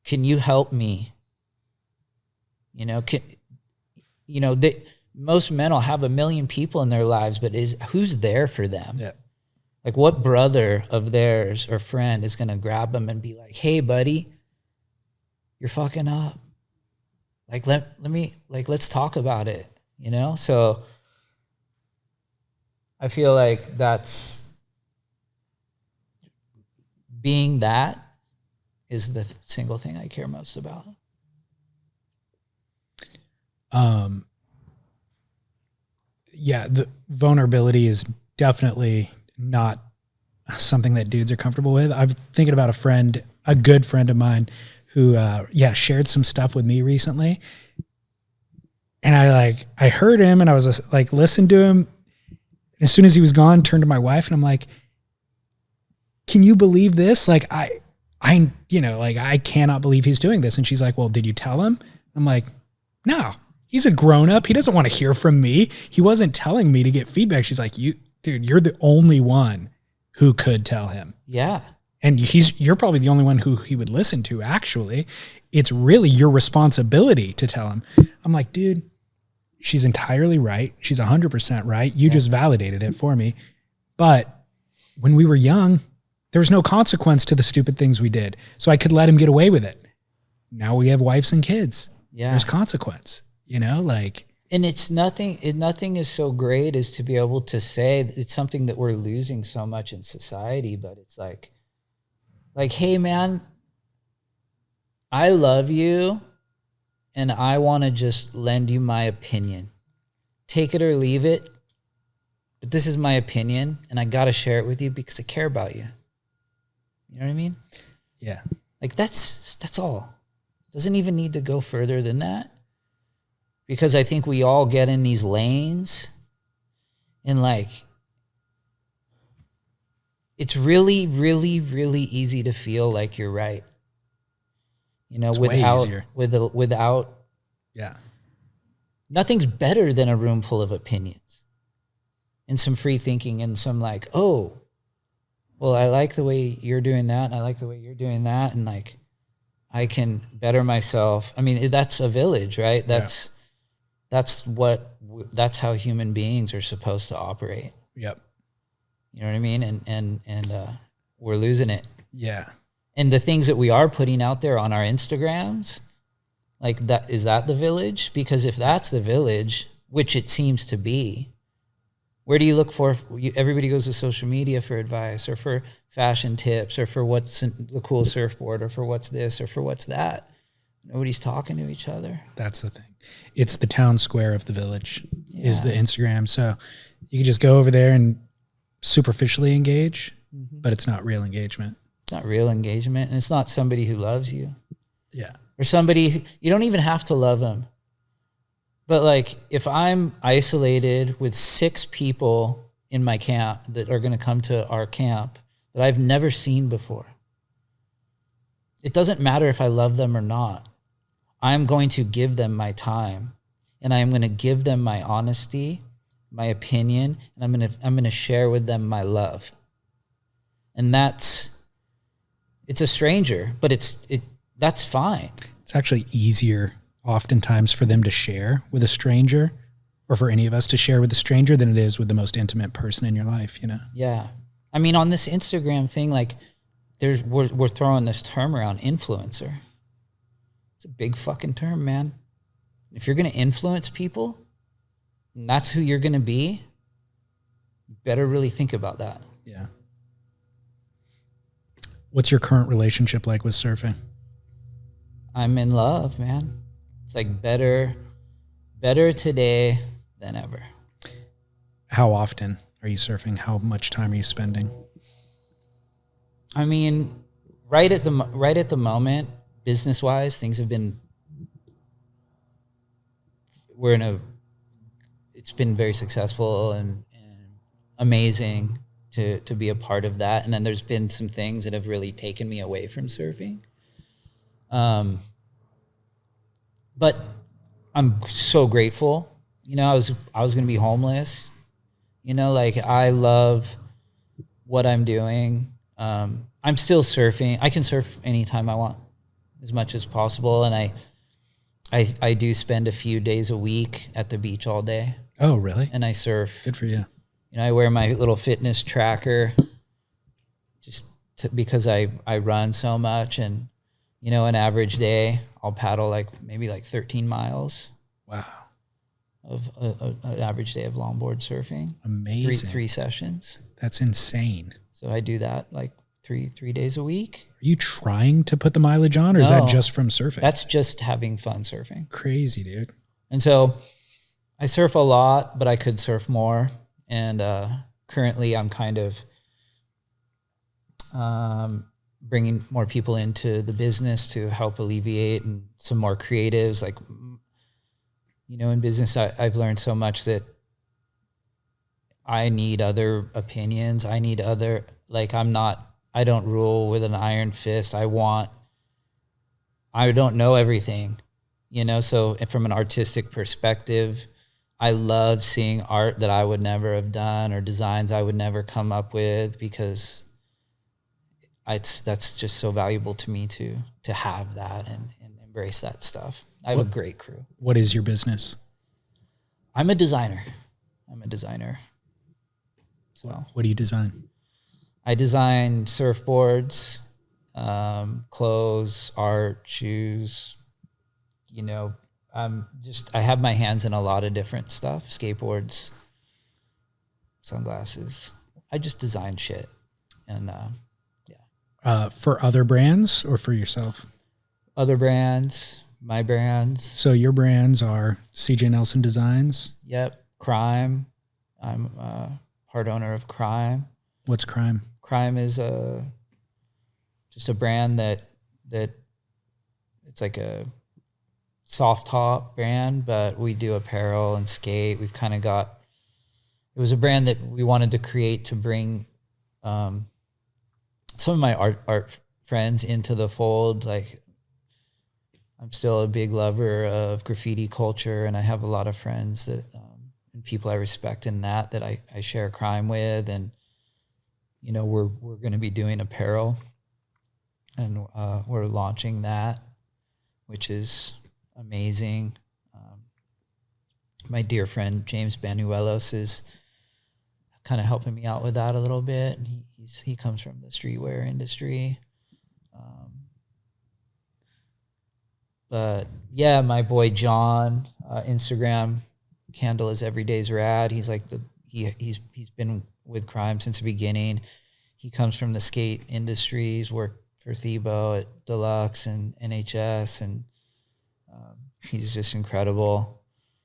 can you help me? You know, most men will have a million people in their lives, but who's there for them? Yeah. Like what brother of theirs or friend is going to grab them and be like, hey, buddy, you're fucking up. Like, let's talk about it, you know? So I feel like that's being that is the single thing I care most about. Yeah, the vulnerability is definitely not something that dudes are comfortable with. I'm thinking about a good friend of mine who, shared some stuff with me recently. And I heard him and I was like, listened to him. As soon as he was gone, turned to my wife and I'm like, can you believe this? Like, I cannot believe he's doing this. And she's like, well, did you tell him? I'm like, no, he's a grown up. He doesn't want to hear from me. He wasn't telling me to get feedback. She's like, dude, you're the only one who could tell him. Yeah. And you're probably the only one who he would listen to, actually. It's really your responsibility to tell him. I'm like, dude, she's entirely right. She's 100% right. You just validated it for me. But when we were young, there was no consequence to the stupid things we did. So I could let him get away with it. Now we have wives and kids. Yeah. There's consequence, you know, like. And it's nothing is so great as to be able to say it's something that we're losing so much in society, but it's like, hey man, I love you and I want to just lend you my opinion. Take it or leave it, but this is my opinion and I got to share it with you because I care about you. You know what I mean? Yeah. Like that's all. Doesn't even need to go further than that. Because I think we all get in these lanes and like, it's really, really, really easy to feel like you're right. You know, without, yeah. Nothing's better than a room full of opinions and some free thinking and some like, oh, well, I like the way you're doing that. And I like the way you're doing that. And like, I can better myself. I mean, that's a village, right? That's how human beings are supposed to operate. Yep. You know what I mean? And we're losing it. Yeah. And the things that we are putting out there on our Instagrams, like that, is that the village? Because if that's the village, which it seems to be, where do you look for? Everybody goes to social media for advice or for fashion tips or for what's the cool surfboard or for what's this or for what's that. Nobody's talking to each other. That's the thing. It's the town square of the village is the Instagram. So you can just go over there and superficially engage, but it's not real engagement. It's not real engagement. And it's not somebody who loves you. Yeah. Or somebody, you don't even have to love them. But like, if I'm isolated with 6 people in my camp that are going to come to our camp that I've never seen before, it doesn't matter if I love them or not. I'm going to give them my time and I'm going to give them my honesty, my opinion, and I'm going to share with them my love. And it's a stranger, but that's fine. It's actually easier oftentimes for them to share with a stranger or for any of us to share with a stranger than it is with the most intimate person in your life, you know? Yeah. I mean, on this Instagram thing, like we're throwing this term around, influencer. It's a big fucking term, man. If you're going to influence people and that's who you're going to be, you better really think about that. Yeah. What's your current relationship like with surfing? I'm in love, man. It's like better today than ever. How often are you surfing? How much time are you spending? I mean, right at the moment, business-wise, things have been, it's been very successful and amazing to be a part of that. And then there's been some things that have really taken me away from surfing. But I'm so grateful. You know, I was going to be homeless. You know, like I love what I'm doing. I'm still surfing. I can surf anytime I want, as much as possible. And I do spend a few days a week at the beach all day. Oh, really? And I surf. Good for you. You know, I wear my little fitness tracker just because I run so much. And, you know, an average day, I'll paddle maybe 13 miles. Wow. Of an average day of longboard surfing. Amazing. Three sessions. That's insane. So I do that like three days a week. Are you trying to put the mileage on, or is that just from surfing? That's just having fun surfing. Crazy, dude. And so I surf a lot, but I could surf more. And currently I'm kind of bringing more people into the business to help alleviate, and some more creatives. Like, you know, in business, I've learned so much that I need other opinions. I need other, like, I don't rule with an iron fist. I don't know everything, you know? So from an artistic perspective, I love seeing art that I would never have done, or designs I would never come up with, because that's just so valuable to me to have that and embrace that stuff. I have a great crew. What is your business? I'm a designer. So what do you design? I design surfboards, clothes, art, shoes. You know, I have my hands in a lot of different stuff. Skateboards, sunglasses. I just design shit. And for other brands or for yourself? Other brands, my brands. So your brands are CJ Nelson Designs? Yep. Crime. I'm part owner of Crime. What's Crime? Crime is just a brand that it's like a soft top brand, but we do apparel and skate. We've kind of it was a brand that we wanted to create to bring some of my art friends into the fold. Like, I'm still a big lover of graffiti culture, and I have a lot of friends that and people I respect in that I share Crime with. And, you know, we're going to be doing apparel, and we're launching that, which is amazing. My dear friend James Banuelos is kind of helping me out with that a little bit. He comes from the streetwear industry. But yeah, my boy John, Instagram handle is Everyday's Rad. He's like he's been with Crime since the beginning. He comes from the skate industry. He's worked for Thebo at Deluxe and NHS, and he's just incredible.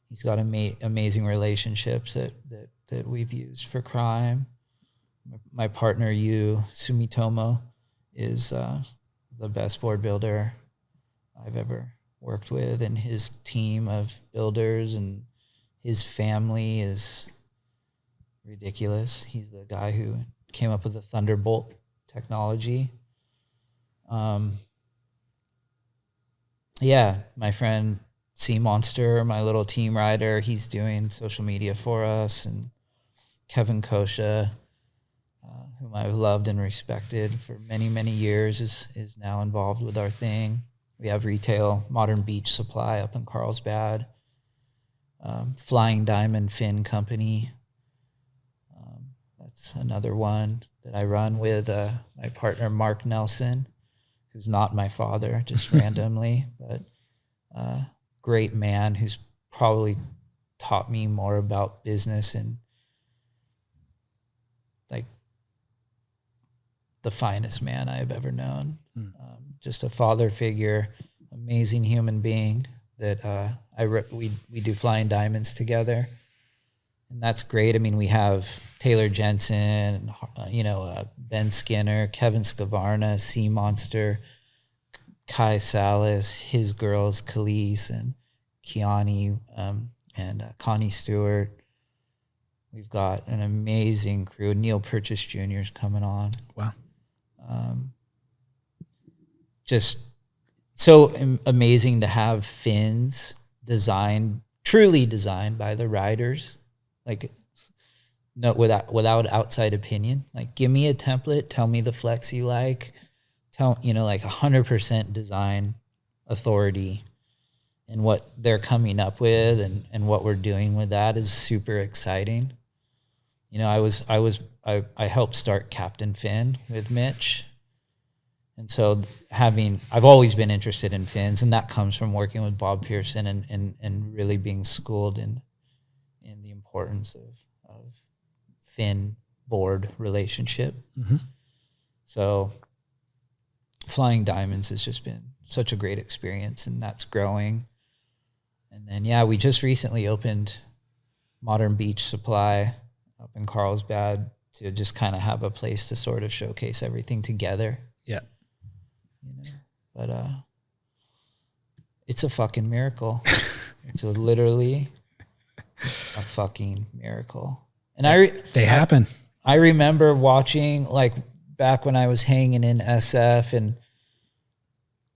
He's got amazing relationships that we've used for Crime. My partner Yu Sumitomo is the best board builder I've ever worked with, and his team of builders and his family is ridiculous. He's the guy who came up with the Thunderbolt technology. Yeah, my friend Sea Monster, my little team rider, he's doing social media for us, and Kevin Kosha, whom I've loved and respected for many, many years, is now involved with our thing. We have retail, Modern Beach Supply up in Carlsbad, Flying Diamond Fin Company. That's another one that I run with my partner Mark Nelson, who's not my father, just randomly, but great man who's probably taught me more about business and like the finest man I have ever known. Just a father figure, amazing human being that we do Flying Diamonds together. And that's great. I mean, we have Taylor Jensen, Ben Skinner, Kevin Scavarna, Sea Monster, Kai Salas, his girls, Khalees and Kiani, and Connie Stewart. We've got an amazing crew. Neil Purchase Jr. is coming on. Wow. Just so amazing to have fins truly designed by the riders, like no without outside opinion. Like, give me a template, tell me the flex you like, like 100% design authority, and what they're coming up with and what we're doing with that is super exciting. I helped start Captain Fin with Mitch. And so I've always been interested in fins, and that comes from working with Bob Pearson and really being schooled in the importance of fin board relationship. Mm-hmm. So Flying Diamonds has just been such a great experience, and that's growing. And then, we just recently opened Modern Beach Supply up in Carlsbad to just kind of have a place to sort of showcase everything together. Yeah. But it's a fucking miracle. It's literally a fucking miracle. And they happen. I remember watching, like, back when I was hanging in SF, and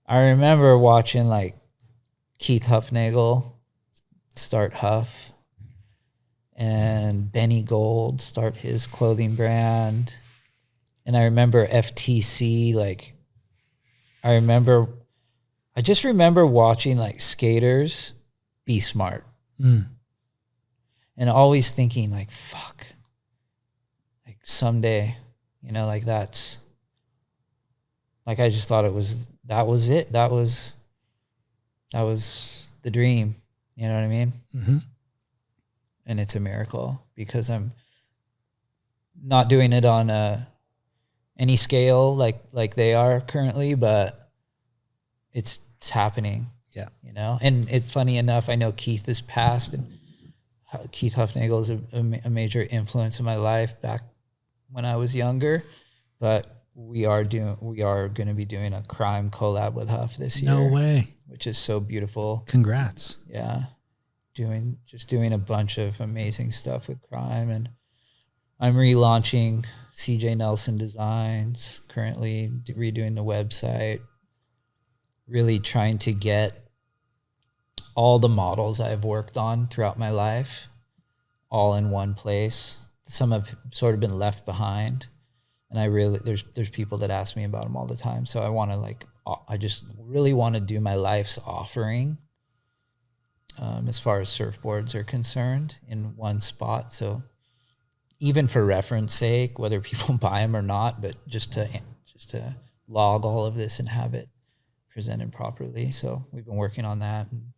I remember watching, like, Keith Huffnagel start Huff and Benny Gold start his clothing brand. And I remember FTC, like, I just remember watching, like, skaters be smart. And always thinking, like, fuck, like, someday, like, that's, like, I just thought that was it. That was the dream. You know what I mean? Mm-hmm. And it's a miracle because I'm not doing it on any scale like they are currently, but it's happening. Yeah. And it's funny enough, I know Keith has passed, and Keith Huffnagel is a major influence in my life back when I was younger, but we are going to be doing a crime collab with Huff this year. No way. Which is so beautiful. Congrats. Yeah. Doing a bunch of amazing stuff with crime, and I'm relaunching CJ Nelson Designs, currently redoing the website, really trying to get all the models I've worked on throughout my life all in one place. Some have sort of been left behind, and there's people that ask me about them all the time. So I just really want to do my life's offering as far as surfboards are concerned in one spot. So even for reference sake, whether people buy them or not, but just to log all of this and have it presented properly. So we've been working on that, and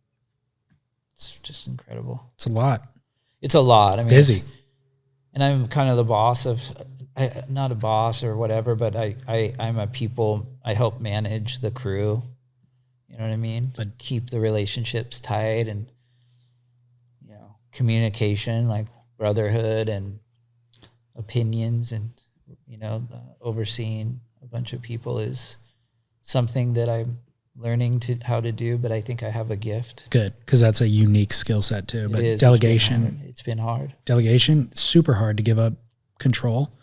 it's just incredible. It's a lot. I mean, busy. And I'm kind of the boss not a boss or whatever, but I'm a people, I help manage the crew. You know what I mean? But keep the relationships tight, and, communication, like brotherhood and opinions, and, overseeing a bunch of people is something that I'm learning how to do, but I think I have a gift. Good, because that's a unique skill set too. But delegation, it's been hard. Delegation, super hard to give up control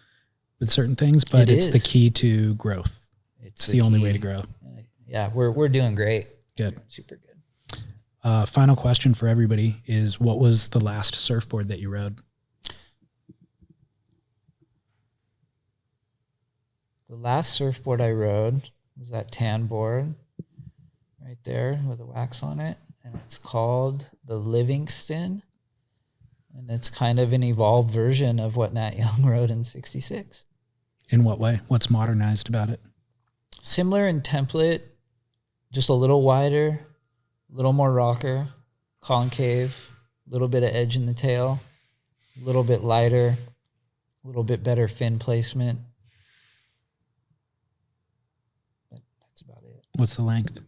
with certain things, but it's the key to growth. It's the only way to grow. Yeah, we're doing great. Good. Super good. Final question for everybody is, what was the last surfboard that you rode? The last surfboard I rode was that tan board right there with the wax on it, and it's called the Livingston, and it's kind of an evolved version of what Nat Young rode in '66. In what way? What's modernized about it? Similar in template, just a little wider, a little more rocker, concave, a little bit of edge in the tail, a little bit lighter, a little bit better fin placement. But that's about it. What's the length?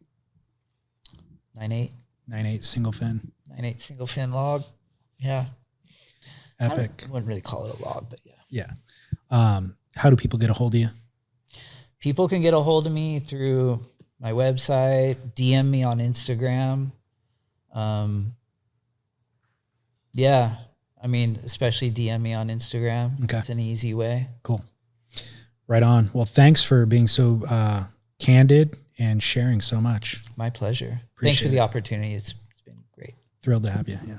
9/8. 9/8 single fin. 9/8 single fin log. Yeah. Epic. I wouldn't really call it a log, but yeah. Yeah. How do people get a hold of you? People can get a hold of me through my website, DM me on Instagram. I mean, especially DM me on Instagram. Okay. It's an easy way. Cool. Right on. Well, thanks for being so candid and sharing so much. My pleasure. Appreciate Thanks for the it. opportunity. It's been great. Thrilled to have you. Yeah.